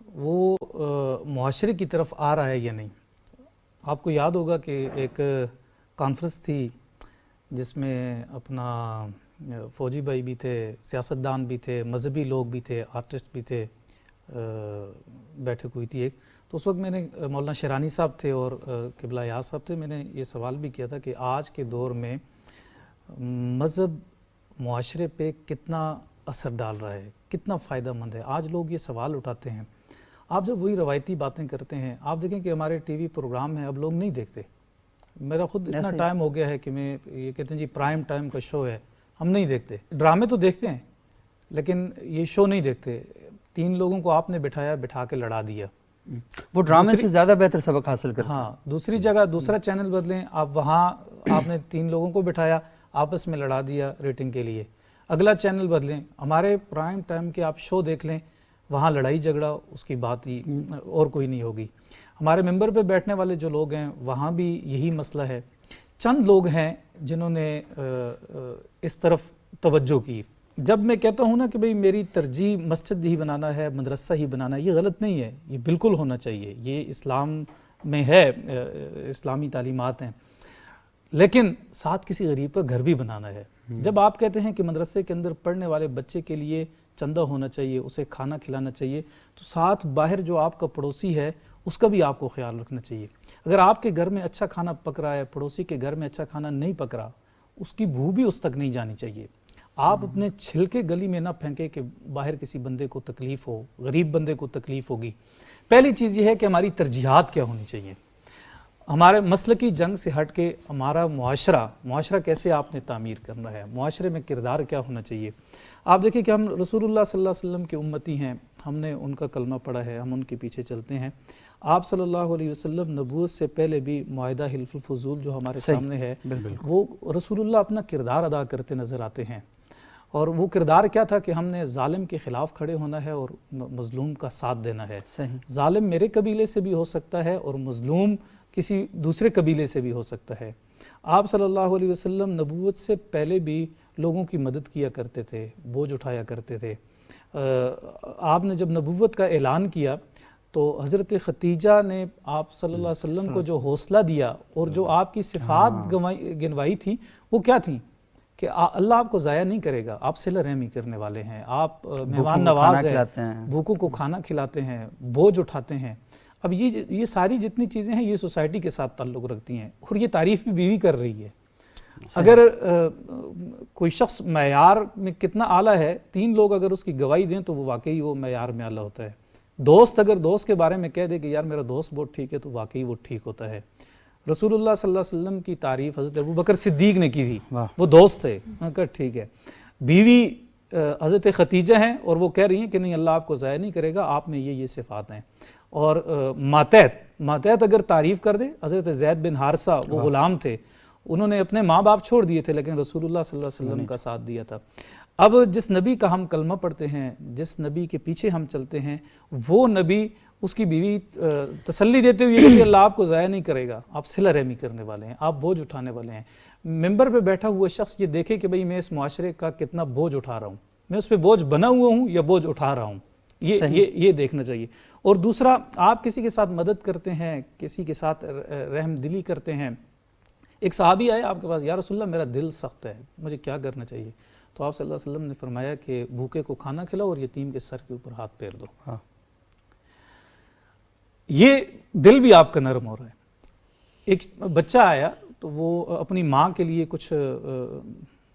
وہ معاشرے کی طرف آ رہا ہے یا نہیں. آپ کو یاد ہوگا کہ ایک کانفرنس تھی جس میں اپنا فوجی بھائی بھی تھے, سیاستدان بھی تھے, مذہبی لوگ بھی تھے, آرٹسٹ بھی تھے, بیٹھک ہوئی تھی ایک. تو اس وقت میں نے مولانا شیرانی صاحب تھے اور قبلہ یاز صاحب تھے, میں نے یہ سوال بھی کیا تھا کہ آج کے دور میں مذہب معاشرے پہ کتنا اثر ڈال رہا ہے, کتنا فائدہ مند ہے. آج لوگ یہ سوال اٹھاتے ہیں. آپ جب وہی روایتی باتیں کرتے ہیں, آپ دیکھیں کہ ہمارے ٹی وی پروگرام ہیں اب لوگ نہیں دیکھتے. میرا خود اتنا ٹائم ہو گیا ہے کہ میں یہ کہتے ہیں جی پرائم ٹائم کا شو ہے, ہم نہیں دیکھتے. ڈرامے تو دیکھتے ہیں لیکن یہ شو نہیں دیکھتے. 3 لوگوں کو آپ نے بٹھا کے لڑا دیا,
وہ ڈرامے سے زیادہ بہتر سبق حاصل کرتے ہیں.
ہاں, دوسری جگہ دوسرا چینل بدلیں آپ, وہاں آپ نے 3 لوگوں کو بٹھایا, آپس میں لڑا دیا ریٹنگ کے لیے. اگلا چینل بدلیں, ہمارے پرائم ٹائم کے آپ شو دیکھ لیں, وہاں لڑائی جھگڑا اس کی بات ہی اور کوئی نہیں ہوگی. ہمارے ممبر پہ بیٹھنے والے جو لوگ ہیں وہاں بھی یہی مسئلہ ہے. چند لوگ ہیں جنہوں نے اس طرف توجہ کی. جب میں کہتا ہوں نا کہ بھئی میری ترجیح مسجد ہی بنانا ہے, مدرسہ ہی بنانا ہے, یہ غلط نہیں ہے, یہ بالکل ہونا چاہیے, یہ اسلام میں ہے, اسلامی تعلیمات ہیں. لیکن ساتھ کسی غریب کا گھر بھی بنانا ہے. جب آپ کہتے ہیں کہ مدرسے کے اندر پڑھنے والے بچے کے لیے چندہ ہونا چاہیے, اسے کھانا کھلانا چاہیے, تو ساتھ باہر جو آپ کا پڑوسی ہے اس کا بھی آپ کو خیال رکھنا چاہیے. اگر آپ کے گھر میں اچھا کھانا پک رہا ہے, پڑوسی کے گھر میں اچھا کھانا نہیں پک رہا, اس کی بو بھی اس تک نہیں جانی چاہیے. آپ اپنے چھلکے گلی میں نہ پھینکے کہ باہر کسی بندے کو تکلیف ہو, غریب بندے کو تکلیف ہوگی. پہلی چیز یہ ہے کہ ہماری ترجیحات کیا ہونی چاہیے. ہمارے مسلکی جنگ سے ہٹ کے ہمارا معاشرہ کیسے آپ نے تعمیر کرنا ہے, معاشرے میں کردار کیا ہونا چاہیے. آپ دیکھیں کہ ہم رسول اللہ صلی اللہ علیہ وسلم کے امتی ہیں, ہم نے ان کا کلمہ پڑھا ہے, ہم ان کے پیچھے چلتے ہیں. آپ صلی اللہ علیہ وسلم نبوت سے پہلے بھی معاہدہ حلف الفضول جو ہمارے سامنے ہے, وہ رسول اللہ اپنا کردار ادا کرتے نظر آتے ہیں. اور وہ کردار کیا تھا کہ ہم نے ظالم کے خلاف کھڑے ہونا ہے اور مظلوم کا ساتھ دینا ہے. ظالم میرے قبیلے سے بھی ہو سکتا ہے اور مظلوم کسی دوسرے قبیلے سے بھی ہو سکتا ہے. آپ صلی اللہ علیہ وسلم نبوت سے پہلے بھی لوگوں کی مدد کیا کرتے تھے، بوجھ اٹھایا کرتے تھے۔ آپ نے جب نبوت کا اعلان کیا تو حضرت ختیجہ نے آپ صلی اللہ علیہ وسلم کو جو حوصلہ دیا اور جو آپ کی صفات گنوائی تھی وہ کیا تھیں کہ اللہ آپ کو ضائع نہیں کرے گا، آپ صلہ رحمی کرنے والے ہیں، آپ مہمان نواز ہیں، بھوکوں کو کھانا کھلاتے ہیں، بوجھ اٹھاتے ہیں۔ اب یہ ساری جتنی چیزیں ہیں یہ سوسائٹی کے ساتھ تعلق رکھتی ہیں، اور یہ تعریف بھی بیوی کر رہی ہے۔ اگر کوئی شخص معیار میں کتنا اعلیٰ ہے، 3 لوگ اگر اس کی گواہی دیں تو وہ واقعی وہ معیار میں اعلیٰ ہوتا ہے۔ دوست اگر دوست کے بارے میں کہہ دے کہ یار میرا دوست بہت ٹھیک ہے تو واقعی وہ ٹھیک ہوتا ہے۔ رسول اللہ صلی اللہ علیہ وسلم کی تعریف حضرت ابوبکر صدیق نے کی تھی، وہ دوست تھے، کہا ٹھیک ہے۔ بیوی حضرت ختیجہ ہیں اور وہ کہہ رہی ہیں کہ نہیں اللہ آپ کو ضائع نہیں کرے گا، آپ میں یہ صفات ہیں۔ اور ماتحت اگر تعریف کر دے، حضرت زید بن حارثہ وہ غلام تھے، انہوں نے اپنے ماں باپ چھوڑ دیے تھے لیکن رسول اللہ صلی اللہ علیہ وسلم کا ساتھ دیا تھا۔ اب جس نبی کا ہم کلمہ پڑھتے ہیں، جس نبی کے پیچھے ہم چلتے ہیں، وہ نبی اس کی بیوی تسلی دیتے ہوئے کہ اللہ آپ کو ضائع نہیں کرے گا، آپ صلہ رحمی کرنے والے ہیں، آپ بوجھ اٹھانے والے ہیں۔ ممبر پہ بیٹھا ہوا شخص یہ دیکھے کہ بھئی میں اس معاشرے کا کتنا بوجھ اٹھا رہا ہوں، میں اس پہ بوجھ بنا ہوا ہوں یا بوجھ اٹھا رہا ہوں، یہ دیکھنا چاہیے۔ اور دوسرا، آپ کسی کے ساتھ مدد کرتے ہیں، کسی کے ساتھ رحم دلی کرتے ہیں۔ ایک صحابی آئے آپ کے پاس، یا رسول اللہ میرا دل سخت ہے، مجھے کیا کرنا چاہیے؟ تو آپ صلی اللہ علیہ وسلم نے فرمایا کہ بھوکے کو کھانا کھلاؤ اور یتیم کے سر کے اوپر ہاتھ پھیر دو۔ یہ دل بھی آپ کا نرم ہو رہا ہے۔ ایک بچہ آیا تو وہ اپنی ماں کے لیے کچھ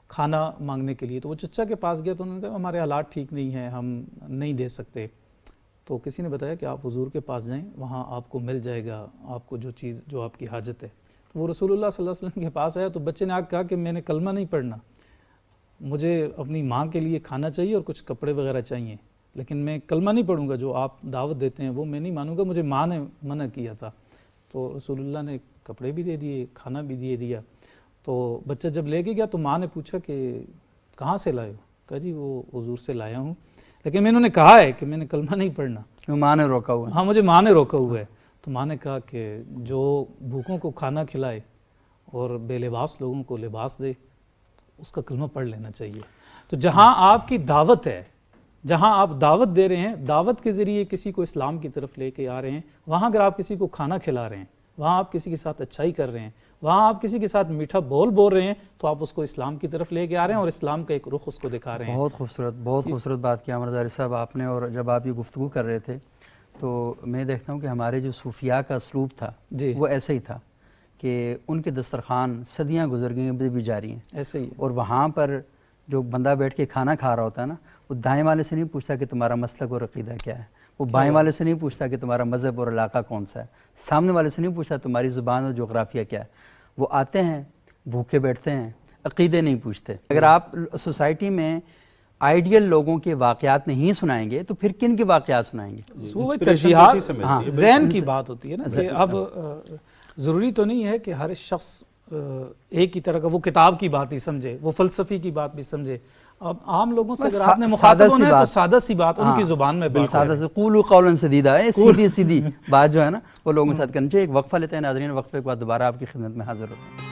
کھانا مانگنے کے لیے، تو وہ چچا کے پاس گیا تو انہوں نے کہا ہمارے حالات ٹھیک نہیں ہیں، ہم نہیں دے سکتے۔ تو کسی نے بتایا کہ آپ حضور کے پاس جائیں، وہاں آپ کو مل جائے گا آپ کو جو چیز جو آپ کی حاجت ہے۔ تو وہ رسول اللہ صلی اللہ علیہ وسلم کے پاس آیا تو بچے نے آ کہا کہ میں نے کلمہ نہیں پڑھنا، مجھے اپنی ماں کے لیے کھانا چاہیے اور کچھ کپڑے وغیرہ چاہیے، لیکن میں کلمہ نہیں پڑھوں گا، جو آپ دعوت دیتے ہیں وہ میں نہیں مانوں گا، مجھے ماں نے منع کیا تھا۔ تو رسول اللہ نے کپڑے بھی دے دیے، کھانا بھی دیا۔ تو بچہ جب لے کے گیا تو ماں نے پوچھا کہ کہاں سے لائے ہو؟ کہا جی وہ حضور سے لایا ہوں، لیکن میں انہوں نے کہا ہے کہ میں نے کلمہ نہیں پڑھنا،
ماں نے روکا ہوا ہے۔
ہاں مجھے ماں نے روکا ہوا ہے۔ تو ماں نے کہا کہ جو بھوکوں کو کھانا کھلائے اور بے لباس لوگوں کو لباس دے، اس کا کلمہ پڑھ لینا چاہیے۔ تو جہاں آپ کی دعوت ہے، جہاں آپ دعوت دے رہے ہیں، دعوت کے ذریعے کسی کو اسلام کی طرف لے کے آ رہے ہیں، وہاں اگر آپ کسی کو کھانا کھلا رہے ہیں، وہاں آپ کسی کے ساتھ اچھائی کر رہے ہیں، وہاں آپ کسی کے ساتھ میٹھا بول رہے ہیں، تو آپ اس کو اسلام کی طرف لے کے آ رہے ہیں اور اسلام کا ایک رخ اس کو دکھا رہے ہیں۔
بہت خوبصورت بات کیا مرزا صاحب آپ نے۔ اور جب آپ یہ گفتگو کر رہے تھے تو میں دیکھتا ہوں کہ ہمارے جو صوفیاء کا اسلوب تھا وہ ایسا ہی تھا کہ ان کے دسترخوان صدیاں گزر گئی ابھی بھی جاری ہیں، ایسے ہی۔ اور وہاں پر جو بندہ بیٹھ کے کھانا کھا رہا ہوتا ہے نا، وہ دائیں والے سے نہیں پوچھتا کہ تمہارا مسلک اور عقیدہ کیا ہے، وہ بائیں والے سے نہیں پوچھتا کہ تمہارا مذہب اور علاقہ کون سا ہے، سامنے والے سے نہیں پوچھتا تمہاری زبان اور جغرافیہ کیا ہے۔ وہ آتے ہیں، بھوکے بیٹھتے ہیں، عقیدے نہیں پوچھتے۔ اگر آپ سوسائٹی میں آئیڈیل لوگوں کے واقعات نہیں سنائیں گے تو پھر کن کے واقعات سنائیں گے؟
وہ ترجیحات ذہن کی بات ہوتی ہے نا، کہ اب ضروری تو نہیں ہے کہ ہر شخص ایک ہی طرح کا وہ کتاب کی بات ہی سمجھے، وہ فلسفی کی بات بھی سمجھے۔ اب عام لوگوں سے اگر آپ نے مخاطب ہونا ہے تو سادہ سی بات ان کی زبان میں بات
سادہ سے قولوا قولا سدیدا ہے، سیدھی بات جو ہے نا وہ لوگوں کے ساتھ کرنی چاہیے۔ ایک وقفہ لیتے ہیں ناظرین، وقفے کے بعد دوبارہ آپ کی خدمت میں حاضر ہوتے ہیں۔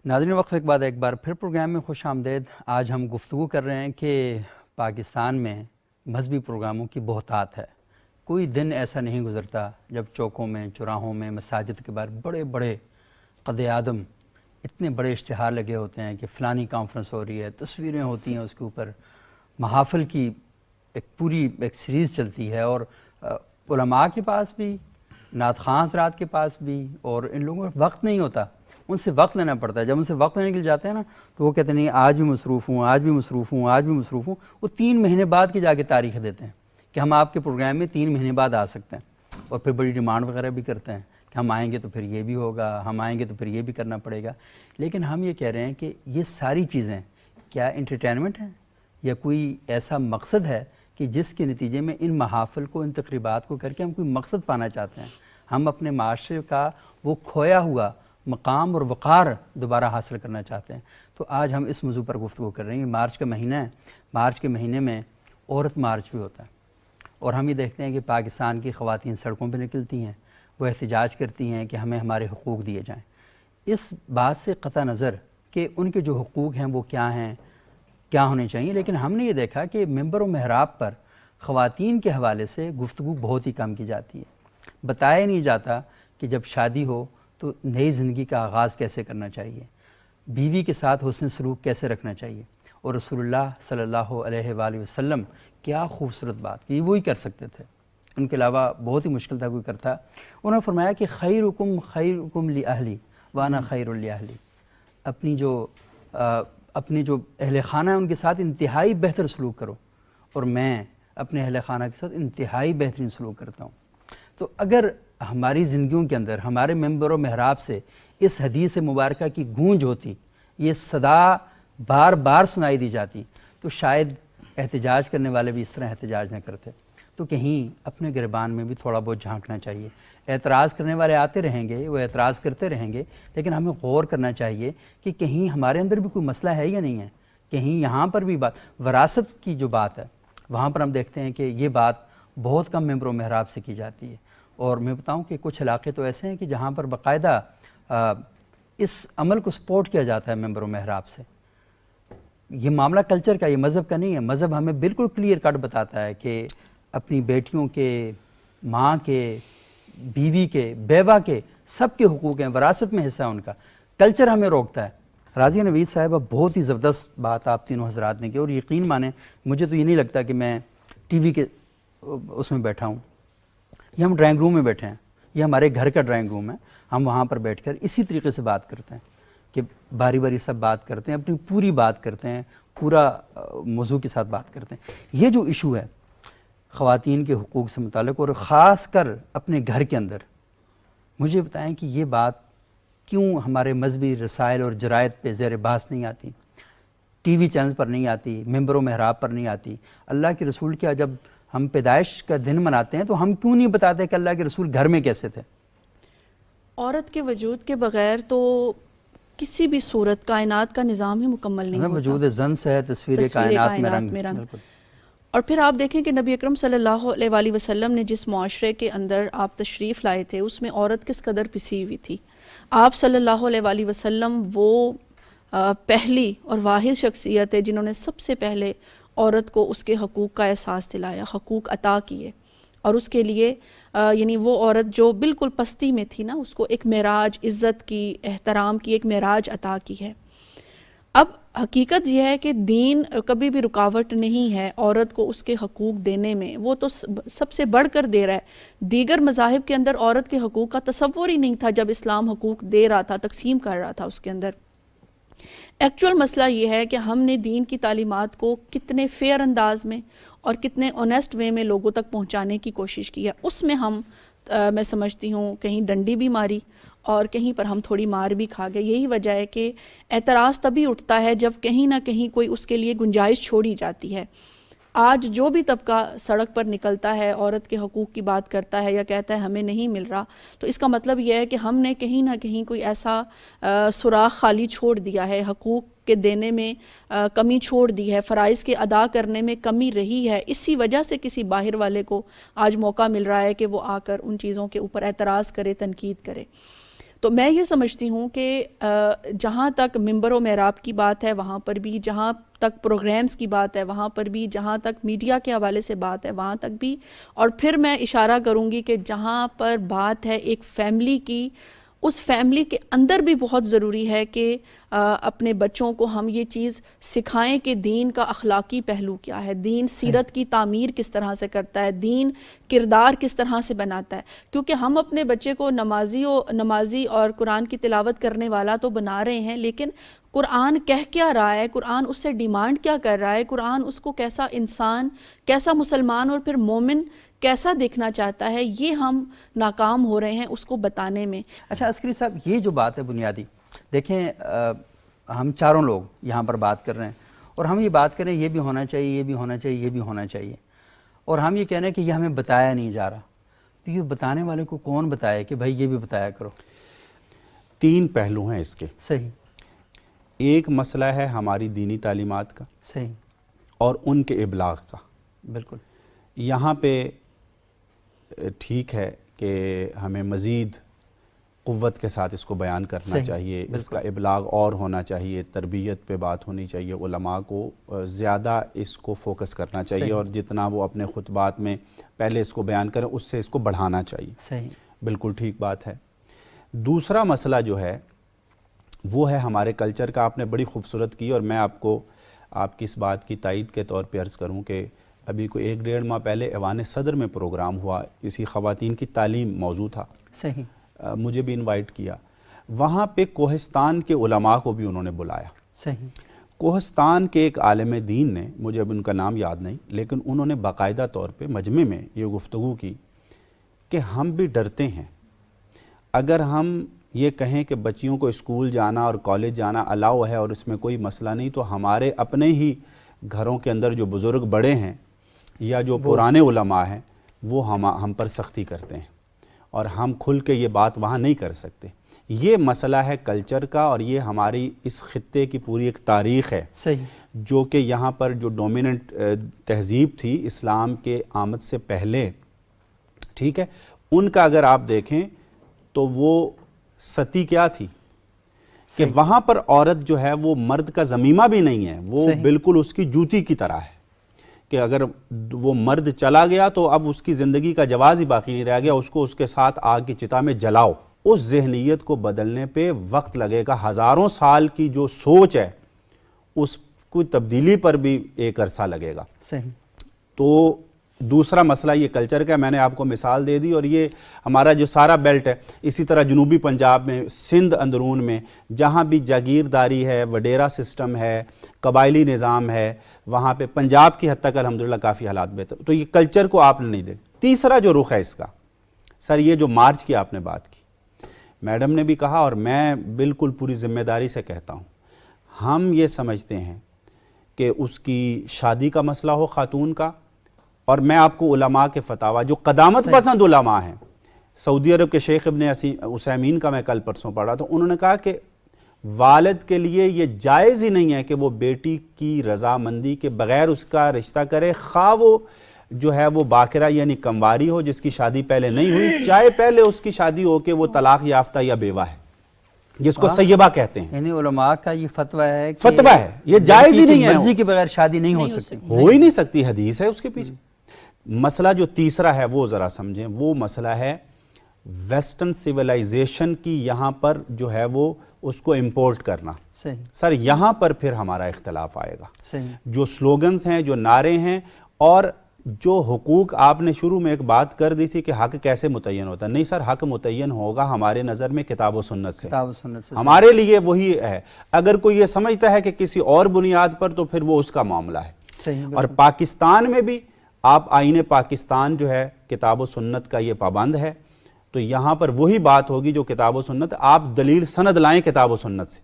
ناظرین وقفے کے بعد ایک بار پھر پروگرام میں خوش آمدید۔ آج ہم گفتگو کر رہے ہیں کہ پاکستان میں مذہبی پروگراموں کی بہتات ہے۔ کوئی دن ایسا نہیں گزرتا جب چوکوں میں، چوراہوں میں، مساجد کے باہر بڑے بڑے قد اعظم اتنے بڑے اشتہار لگے ہوتے ہیں کہ فلانی کانفرنس ہو رہی ہے، تصویریں ہوتی ہیں اس کے اوپر، محافل کی ایک سیریز چلتی ہے، اور علماء کے پاس بھی، نعت خواں حضرات کے پاس بھی، اور ان لوگوں کو وقت نہیں ہوتا، ان سے وقت لینا پڑتا ہے۔ جب ان سے وقت لینے کے لیے جاتے ہیں نا تو وہ کہتے ہیں نہیں آج بھی مصروف ہوں، آج بھی مصروف ہوں، آج بھی مصروف ہوں۔ وہ 3 مہینے بعد کی جا کے تاریخ دیتے ہیں کہ ہم آپ کے پروگرام میں 3 مہینے بعد آ سکتے ہیں، اور پھر بڑی ڈیمانڈ وغیرہ بھی کرتے ہیں کہ ہم آئیں گے تو پھر یہ بھی ہوگا، ہم آئیں گے تو پھر یہ بھی کرنا پڑے گا۔ لیکن ہم یہ کہہ رہے ہیں کہ یہ ساری چیزیں کیا انٹرٹینمنٹ ہیں یا کوئی ایسا مقصد ہے کہ جس کے نتیجے میں ان محافل کو، ان تقریبات کو کر کے ہم کوئی مقصد پانا چاہتے ہیں؟ ہم اپنے معاشرے کا وہ کھویا ہوا مقام اور وقار دوبارہ حاصل کرنا چاہتے ہیں۔ تو آج ہم اس موضوع پر گفتگو کر رہے ہیں۔ مارچ کا مہینہ ہے، مارچ کے مہینے میں عورت مارچ بھی ہوتا ہے، اور ہم یہ دیکھتے ہیں کہ پاکستان کی خواتین سڑکوں پہ نکلتی ہیں، وہ احتجاج کرتی ہیں کہ ہمیں ہمارے حقوق دیے جائیں۔ اس بات سے قطع نظر کہ ان کے جو حقوق ہیں وہ کیا ہیں، کیا ہونے چاہیے، لیکن ہم نے یہ دیکھا کہ ممبر و محراب پر خواتین کے حوالے سے گفتگو بہت ہی کم کی جاتی ہے۔ بتایا نہیں جاتا کہ جب شادی ہو تو نئی زندگی کا آغاز کیسے کرنا چاہیے، بیوی کے ساتھ حسن سلوک کیسے رکھنا چاہیے، اور رسول اللہ صلی اللہ علیہ وآلہ وسلم کیا خوبصورت بات کی، وہی کر سکتے تھے، ان کے علاوہ بہت ہی مشکل تھا کوئی کرتا۔ انہوں نے فرمایا کہ خیرکم لأہلی وانا خیر لأہلی، اپنی جو اہل خانہ ہیں ان کے ساتھ انتہائی بہتر سلوک کرو، اور میں اپنے اہل خانہ کے ساتھ انتہائی بہترین سلوک کرتا ہوں۔ تو اگر ہماری زندگیوں کے اندر ہمارے ممبر و محراب سے اس حدیث مبارکہ کی گونج ہوتی، یہ صدا بار بار سنائی دی جاتی، تو شاید احتجاج کرنے والے بھی اس طرح احتجاج نہ کرتے۔ تو کہیں اپنے گریبان میں بھی تھوڑا بہت جھانکنا چاہیے۔ اعتراض کرنے والے آتے رہیں گے، وہ اعتراض کرتے رہیں گے، لیکن ہمیں غور کرنا چاہیے کہ کہیں ہمارے اندر بھی کوئی مسئلہ ہے یا نہیں ہے، کہیں یہاں پر بھی بات وراثت کی جو بات ہے وہاں پر ہم دیکھتے ہیں کہ یہ بات بہت کم ممبر و محراب سے کی جاتی ہے۔ اور میں بتاؤں کہ کچھ علاقے تو ایسے ہیں کہ جہاں پر باقاعدہ اس عمل کو سپورٹ کیا جاتا ہے ممبر و محراب سے۔ یہ معاملہ کلچر کا، یہ مذہب کا نہیں ہے۔ مذہب ہمیں بالکل کلیئر کٹ بتاتا ہے کہ اپنی بیٹیوں کے، ماں کے، بیوی کے، بیوہ کے، سب کے حقوق ہیں، وراثت میں حصہ ہے ان کا۔ کلچر ہمیں روکتا ہے۔ راضیہ نوید صاحبہ بہت ہی زبردست بات آپ تینوں حضرات نے کی، اور یقین مانیں مجھے تو یہ نہیں لگتا کہ میں ٹی وی کے اس میں بیٹھا ہوں، یہ ہم ڈرائنگ روم میں بیٹھے ہیں، یہ ہمارے گھر کا ڈرائنگ روم ہے، ہم وہاں پر بیٹھ کر اسی طریقے سے بات کرتے ہیں کہ باری باری سب بات کرتے ہیں، اپنی پوری بات کرتے ہیں، پورا موضوع کے ساتھ بات کرتے ہیں۔ یہ جو ایشو ہے خواتین کے حقوق سے متعلق، اور خاص کر اپنے گھر کے اندر، مجھے بتائیں کہ یہ بات کیوں ہمارے مذہبی رسائل اور جرائد پہ زیر بحث نہیں آتی، ٹی وی چینل پر نہیں آتی، ممبر و محراب پر نہیں آتی؟ اللہ کے رسول کیا جب ہم پیدائش کا دن مناتے ہیں تو ہم کیوں نہیں بتاتے کہ اللہ کے رسول گھر میں کیسے تھے؟
عورت کے وجود کے بغیر تو کسی بھی صورت کائنات کا نظام ہی مکمل نہیں ہوتا۔
وجود زن سے ہے تصویر کائنات میں رنگ۔
اور پھر آپ دیکھیں کہ نبی اکرم صلی اللہ علیہ وآلہ وسلم نے جس معاشرے کے اندر آپ تشریف لائے تھے اس میں عورت کس قدر پسی ہوئی تھی۔ آپ صلی اللہ علیہ وآلہ وسلم وہ پہلی اور واحد شخصیت ہے جنہوں نے سب سے پہلے عورت کو اس کے حقوق کا احساس دلایا، حقوق عطا کیے، اور اس کے لیے یعنی وہ عورت جو بالکل پستی میں تھی نا، اس کو ایک معراج، عزت کی، احترام کی ایک معراج عطا کی ہے۔ اب حقیقت یہ ہے کہ دین کبھی بھی رکاوٹ نہیں ہے عورت کو اس کے حقوق دینے میں، وہ تو سب سے بڑھ کر دے رہا ہے۔ دیگر مذاہب کے اندر عورت کے حقوق کا تصور ہی نہیں تھا جب اسلام حقوق دے رہا تھا، تقسیم کر رہا تھا اس کے اندر۔ ایکچول مسئلہ یہ ہے کہ ہم نے دین کی تعلیمات کو کتنے فیئر انداز میں اور کتنے آنیسٹ وے میں لوگوں تک پہنچانے کی کوشش کی ہے۔ اس میں ہم میں سمجھتی ہوں کہیں ڈنڈی بھی ماری اور کہیں پر ہم تھوڑی مار بھی کھا گئے۔ یہی وجہ ہے کہ اعتراض تبھی اٹھتا ہے جب کہیں نہ کہیں کوئی اس کے لیے گنجائش چھوڑی جاتی ہے۔ آج جو بھی طبقہ سڑک پر نکلتا ہے، عورت کے حقوق کی بات کرتا ہے یا کہتا ہے ہمیں نہیں مل رہا، تو اس کا مطلب یہ ہے کہ ہم نے کہیں نہ کہیں کوئی ایسا سوراخ خالی چھوڑ دیا ہے، حقوق کے دینے میں کمی چھوڑ دی ہے، فرائض کے ادا کرنے میں کمی رہی ہے۔ اسی وجہ سے کسی باہر والے کو آج موقع مل رہا ہے کہ وہ آ کر ان چیزوں کے اوپر اعتراض کرے، تنقید کرے۔ تو میں یہ سمجھتی ہوں کہ جہاں تک ممبر و محراب کی بات ہے وہاں پر بھی، جہاں تک پروگرامز کی بات ہے وہاں پر بھی، جہاں تک میڈیا کے حوالے سے بات ہے وہاں تک بھی، اور پھر میں اشارہ کروں گی کہ جہاں پر بات ہے ایک فیملی کی، اس فیملی کے اندر بھی بہت ضروری ہے کہ اپنے بچوں کو ہم یہ چیز سکھائیں کہ دین کا اخلاقی پہلو کیا ہے، دین سیرت کی تعمیر کس طرح سے کرتا ہے، دین کردار کس طرح سے بناتا ہے۔ کیونکہ ہم اپنے بچے کو نمازی اور قرآن کی تلاوت کرنے والا تو بنا رہے ہیں، لیکن قرآن کہہ کیا رہا ہے، قرآن اس سے ڈیمانڈ کیا کر رہا ہے، قرآن اس کو کیسا انسان، کیسا مسلمان اور پھر مومن کیسا دیکھنا چاہتا ہے، یہ ہم ناکام ہو رہے ہیں اس کو بتانے میں۔
اچھا عسکری صاحب، یہ جو بات ہے بنیادی، دیکھیں ہم چاروں لوگ یہاں پر بات کر رہے ہیں اور ہم یہ بات کریں یہ بھی ہونا چاہیے، یہ بھی ہونا چاہیے، یہ بھی ہونا چاہیے، اور ہم یہ کہہ رہے ہیں کہ یہ ہمیں بتایا نہیں جا رہا، تو یہ بتانے والے کو کون بتائے کہ بھائی یہ بھی بتایا کرو؟
تین پہلو ہیں اس کے.
صحیح.
ایک مسئلہ ہے ہماری دینی تعلیمات کا.
صحیح.
اور ان کے ابلاغ کا.
بالکل.
یہاں پہ ٹھیک ہے کہ ہمیں مزید قوت کے ساتھ اس کو بیان کرنا چاہیے, اس کا ابلاغ اور ہونا چاہیے, تربیت پہ بات ہونی چاہیے, علماء کو زیادہ اس کو فوکس کرنا چاہیے, اور جتنا وہ اپنے خطبات میں پہلے اس کو بیان کریں اس سے اس کو بڑھانا چاہیے.
صحیح.
بالکل ٹھیک بات ہے. دوسرا مسئلہ جو ہے وہ ہے ہمارے کلچر کا. آپ نے بڑی خوبصورت کی, اور میں آپ کو آپ کی اس بات کی تائید کے طور پہ عرض کروں کہ ابھی کوئی 1-1.5 ماہ پہلے ایوان صدر میں پروگرام ہوا, اسی خواتین کی تعلیم موضوع تھا.
صحیح.
مجھے بھی انوائٹ کیا. وہاں پہ کوہستان کے علماء کو بھی انہوں نے بلایا.
صحیح.
کوہستان کے ایک عالم دین نے, مجھے اب ان کا نام یاد نہیں, لیکن انہوں نے باقاعدہ طور پہ مجمع میں یہ گفتگو کی کہ ہم بھی ڈرتے ہیں اگر ہم یہ کہیں کہ بچیوں کو اسکول جانا اور کالج جانا الاؤ ہے اور اس میں کوئی مسئلہ نہیں, تو ہمارے اپنے ہی گھروں کے اندر جو بزرگ بڑے ہیں یا جو پرانے علماء ہیں وہ ہم پر سختی کرتے ہیں, اور ہم کھل کے یہ بات وہاں نہیں کر سکتے. یہ مسئلہ ہے کلچر کا, اور یہ ہماری اس خطے کی پوری ایک تاریخ ہے.
صحیح.
جو کہ یہاں پر جو ڈومیننٹ تہذیب تھی اسلام کے آمد سے پہلے, ٹھیک ہے, ان کا اگر آپ دیکھیں تو وہ ستی کیا تھی کہ وہاں پر عورت جو ہے وہ مرد کا ضمیمہ بھی نہیں ہے, وہ بالکل اس کی جوتی کی طرح ہے کہ اگر وہ مرد چلا گیا تو اب اس کی زندگی کا جواز ہی باقی نہیں رہ گیا, اس کو اس کے ساتھ آگ کی چتا میں جلاؤ. اس ذہنیت کو بدلنے پہ وقت لگے گا, ہزاروں سال کی جو سوچ ہے اس کو تبدیلی پر بھی ایک عرصہ لگے گا.
صحیح.
تو دوسرا مسئلہ یہ کلچر کا, میں نے آپ کو مثال دے دی, اور یہ ہمارا جو سارا بیلٹ ہے, اسی طرح جنوبی پنجاب میں, سندھ اندرون میں جہاں بھی جاگیرداری ہے, وڈیرا سسٹم ہے, قبائلی نظام ہے, وہاں پہ پنجاب کی حد تک الحمدللہ کافی حالات بہتر. تو یہ کلچر کو آپ نے نہیں دیکھا. تیسرا جو رخ ہے اس کا, سر یہ جو مارچ کی آپ نے بات کی, میڈم نے بھی کہا اور میں بالکل پوری ذمہ داری سے کہتا ہوں, ہم یہ سمجھتے ہیں کہ اس کی شادی کا مسئلہ ہو خاتون کا, اور میں آپ کو علماء کے فتاویٰ جو قدامت پسند علماء ہیں, سعودی عرب کے شیخ ابن عثیمین کا میں کل پرسوں پڑھا تو انہوں نے کہا کہ والد کے لیے یہ جائز ہی نہیں ہے کہ وہ بیٹی کی رضامندی کے بغیر اس کا رشتہ کرے, خواہ وہ جو ہے وہ باکرہ یعنی کنواری ہو جس کی شادی پہلے نہیں ہوئی, چاہے پہلے اس کی شادی ہو کہ وہ طلاق یافتہ یا بیوہ ہے, جس کو سیبہ کہتے ہیں.
یعنی علماء کا یہ فتویٰ ہے,
فتویٰ ہے, یہ جائز ہی نہیں ہے,
مرضی کے بغیر شادی نہیں ہو سکتی,
ہو ہی نہیں سکتی, حدیث ہے اس کے پیچھے. مسئلہ جو تیسرا ہے وہ ذرا سمجھیں, وہ مسئلہ ہے ویسٹرن سیولائزیشن کی یہاں پر جو ہے وہ اس کو امپورٹ کرنا.
صحیح.
سر یہاں پر پھر ہمارا اختلاف آئے گا.
صحیح.
جو سلوگنز ہیں, جو نعرے ہیں, اور جو حقوق آپ نے شروع میں ایک بات کر دی تھی کہ حق کیسے متعین ہوتا ہے, نہیں سر, حق متعین ہوگا ہمارے نظر میں کتاب و سنت سے.
کتاب و سنت سے
ہمارے لیے وہی ہے. اگر کوئی یہ سمجھتا ہے کہ کسی اور بنیاد پر تو پھر وہ اس کا معاملہ ہے.
صحیح.
اور پاکستان میں بھی آپ آئین پاکستان جو ہے کتاب و سنت کا یہ پابند ہے, تو یہاں پر وہی بات ہوگی جو کتاب و سنت, آپ دلیل سند لائیں کتاب و سنت سے.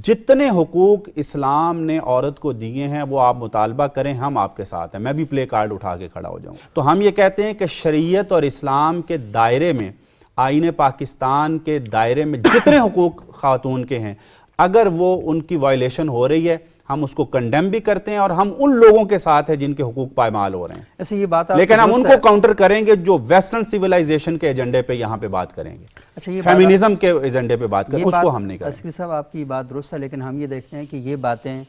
جتنے حقوق اسلام نے عورت کو دیے ہیں وہ آپ مطالبہ کریں, ہم آپ کے ساتھ ہیں, میں بھی پلے کارڈ اٹھا کے کھڑا ہو جاؤں. تو ہم یہ کہتے ہیں کہ شریعت اور اسلام کے دائرے میں, آئین پاکستان کے دائرے میں جتنے حقوق خاتون کے ہیں, اگر وہ ان کی وائلیشن ہو رہی ہے ہم اس کو کنڈیم بھی کرتے ہیں, اور ہم ان لوگوں کے ساتھ ہیں جن کے حقوق پائمال ہو رہے ہیں.
ایسے یہ بات
لیکن ہم ان کو کاؤنٹر کریں گے جو ویسٹرن سیولائزیشن کے ایجنڈے پہ یہاں پہ بات کریں گے,
اچھا یہ
فیمینزم کے ایجنڈے پہ بات کریں, اس کو ہم نہیں کریں.
عسکری صاحب آپ کی بات درست ہے, لیکن ہم یہ دیکھتے ہیں کہ یہ باتیں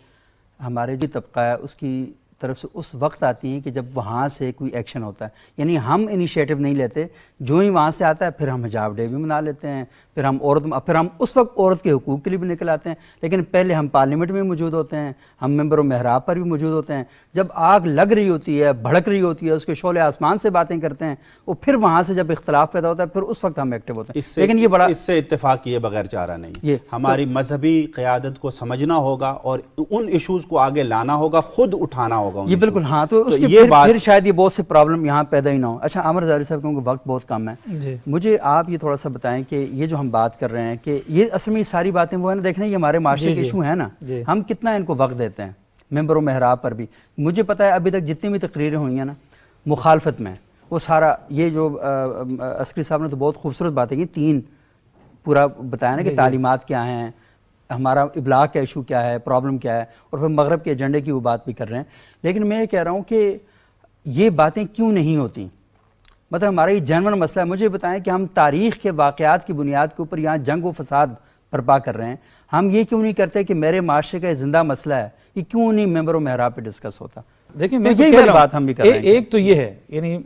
ہمارے جو طبقہ ہے اس کی طرف سے اس وقت آتی ہیں کہ جب وہاں سے کوئی ایکشن ہوتا ہے, یعنی ہم انیشیٹو نہیں لیتے, جو ہی وہاں سے آتا ہے پھر ہم حجاب ڈے بھی منا لیتے ہیں, پھر ہم اس وقت عورت کے حقوق کے لیے بھی نکل آتے ہیں, لیکن پہلے ہم پارلیمنٹ میں موجود ہوتے ہیں, ہم ممبر و محراب پر بھی موجود ہوتے ہیں, جب آگ لگ رہی ہوتی ہے, بھڑک رہی ہوتی ہے, اس کے شعلے آسمان سے باتیں کرتے ہیں, وہ پھر وہاں سے جب اختلاف پیدا ہوتا ہے پھر اس وقت ہم ایکٹیو ہوتے ہیں. لیکن یہ بڑا
اس سے اتفاق کیے بغیر چارہ نہیں, ہماری مذہبی قیادت کو سمجھنا ہوگا اور ان ایشوز کو آگے لانا ہوگا, خود اٹھانا ہوگا.
یہ بالکل ہاں, تو اس کے پھر شاید یہ بہت سے پرابلم یہاں پیدا ہی نہ ہو. اچھا عامر زاہری صاحب, کیونکہ وقت بہت کم ہے, مجھے آپ یہ تھوڑا سا بتائیں کہ یہ جو ہم بات کر رہے ہیں کہ یہ اصل میں یہ ساری باتیں وہ ہے نا, دیکھنا یہ ہمارے معاشرے کے ایشو ہیں نا, ہم کتنا ان کو وقت دیتے ہیں. ممبر و محراب پر بھی مجھے پتا ہے ابھی تک جتنی بھی تقریریں ہوئی ہیں نا مخالفت میں, وہ سارا یہ جو عسکری صاحب نے تو بہت خوبصورت باتیں کی, 3 پورا بتایا نا کہ تعلیمات کیا ہیں، ہمارا ابلاغ کا ایشو کیا ہے، پرابلم کیا ہے، اور پھر مغرب کے ایجنڈے کی وہ بات بھی کر رہے ہیں. لیکن میں یہ کہہ رہا ہوں کہ یہ باتیں کیوں نہیں ہوتی؟ مطلب ہمارا یہ جنون مسئلہ ہے. مجھے بتائیں کہ ہم تاریخ کے واقعات کی بنیاد کے اوپر یہاں جنگ و فساد برپا کر رہے ہیں. ہم یہ کیوں نہیں کرتے کہ میرے معاشرے کا یہ زندہ مسئلہ ہے، یہ کیوں نہیں ممبر و محراب پہ ڈسکس ہوتا؟
دیکھیں میں
یہی والی بات ہم بھی کر رہے ہیں.
ایک تو یہ ہے، یعنی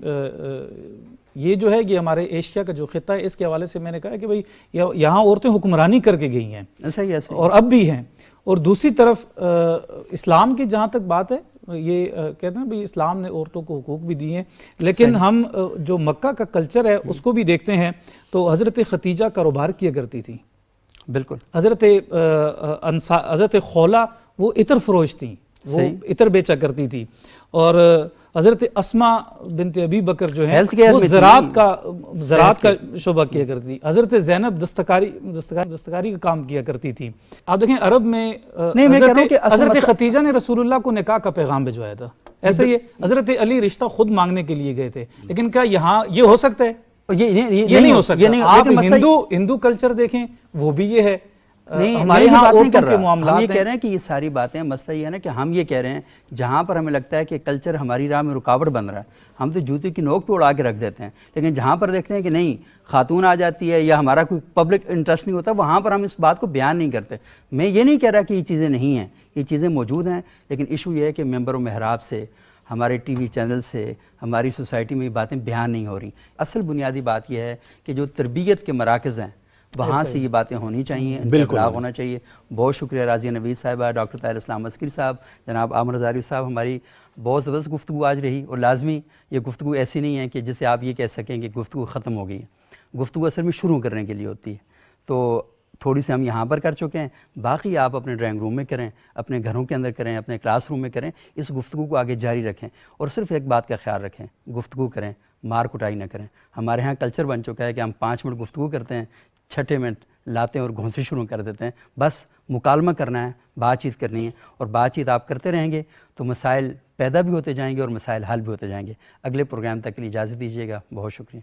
یہ جو ہے یہ ہمارے ایشیا کا جو خطہ ہے، اس کے حوالے سے میں نے کہا کہ بھئی یہاں عورتیں حکمرانی کر کے گئی ہیں،
صحیح ہے،
اور اب بھی ہیں. اور دوسری طرف اسلام کی جہاں تک بات ہے، یہ کہتے ہیں بھئی اسلام نے عورتوں کو حقوق بھی دیے ہیں، لیکن ہم جو مکہ کا کلچر ہے اس کو بھی دیکھتے ہیں تو حضرت ختیجہ کاروبار کیا کرتی تھی.
بالکل.
حضرت خولہ وہ عطر فروش تھیں، وہ عطر بیچا کرتی تھی. اور حضرت اسماء بنت ابی بکر جو ہے وہ زراعت کا شعبہ کیا کرتی تھی. حضرت زینب دستکاری کا کام کیا کرتی تھی. آپ دیکھیں عرب میں حضرت ختیجہ نے رسول اللہ کو نکاح کا پیغام بھجوایا تھا. ایسے ہی حضرت علی رشتہ خود مانگنے کے لیے گئے تھے. لیکن کیا یہاں یہ ہو سکتا ہے؟ یہ نہیں ہو سکتا. آپ ہندو کلچر دیکھیں، وہ بھی یہ ہے. ہمارے یہاں عورتوں کے معاملات
ہم یہ کہہ رہے ہیں کہ یہ ساری باتیں، مسئلہ یہ ہے نا کہ ہم یہ کہہ رہے ہیں جہاں پر ہمیں لگتا ہے کہ کلچر ہماری راہ میں رکاوٹ بن رہا ہے، ہم تو جوتے کی نوک پہ اڑا کے رکھ دیتے ہیں. لیکن جہاں پر دیکھتے ہیں کہ نہیں خاتون آ جاتی ہے یا ہمارا کوئی پبلک انٹرسٹ نہیں ہوتا، وہاں پر ہم اس بات کو بیان نہیں کرتے. میں یہ نہیں کہہ رہا کہ یہ چیزیں نہیں ہیں، یہ چیزیں موجود ہیں، لیکن ایشو یہ ہے کہ ممبر و محراب سے، ہمارے ٹی وی چینل سے، ہماری سوسائٹی میں یہ باتیں بیان نہیں ہو رہی. اصل بنیادی بات یہ ہے کہ جو تربیت کے مراکز ہیں وہاں سے یہ باتیں ہونی چاہیے، ابلاغ ہونا چاہیے. بہت شکریہ راضیہ نوید صاحبہ، ڈاکٹر طاہر اسلام عسکری صاحب، جناب عامر ہزاروی صاحب. ہماری بہت زبردست گفتگو آج رہی، اور لازمی یہ گفتگو ایسی نہیں ہے کہ جسے آپ یہ کہہ سکیں کہ گفتگو ختم ہو گئی ہے. گفتگو اصل میں شروع کرنے کے لیے ہوتی ہے. تو تھوڑی سی ہم یہاں پر کر چکے ہیں، باقی آپ اپنے ڈرائنگ روم میں کریں، اپنے گھروں کے اندر کریں، اپنے کلاس روم میں کریں. اس گفتگو کو آگے جاری رکھیں، اور صرف ایک بات کا خیال رکھیں، گفتگو کریں، مار کٹائی نہ کریں. ہمارے ہاں کلچر بن چکا ہے کہ ہم 5 منٹ گفتگو کرتے ہیں، 6 منٹ لاتے ہیں اور گھونسے شروع کر دیتے ہیں. بس مکالمہ کرنا ہے، بات چیت کرنی ہے، اور بات چیت آپ کرتے رہیں گے تو مسائل پیدا بھی ہوتے جائیں گے اور مسائل حل بھی ہوتے جائیں گے. اگلے پروگرام تک کے لیے اجازت دیجیے گا. بہت شکریہ.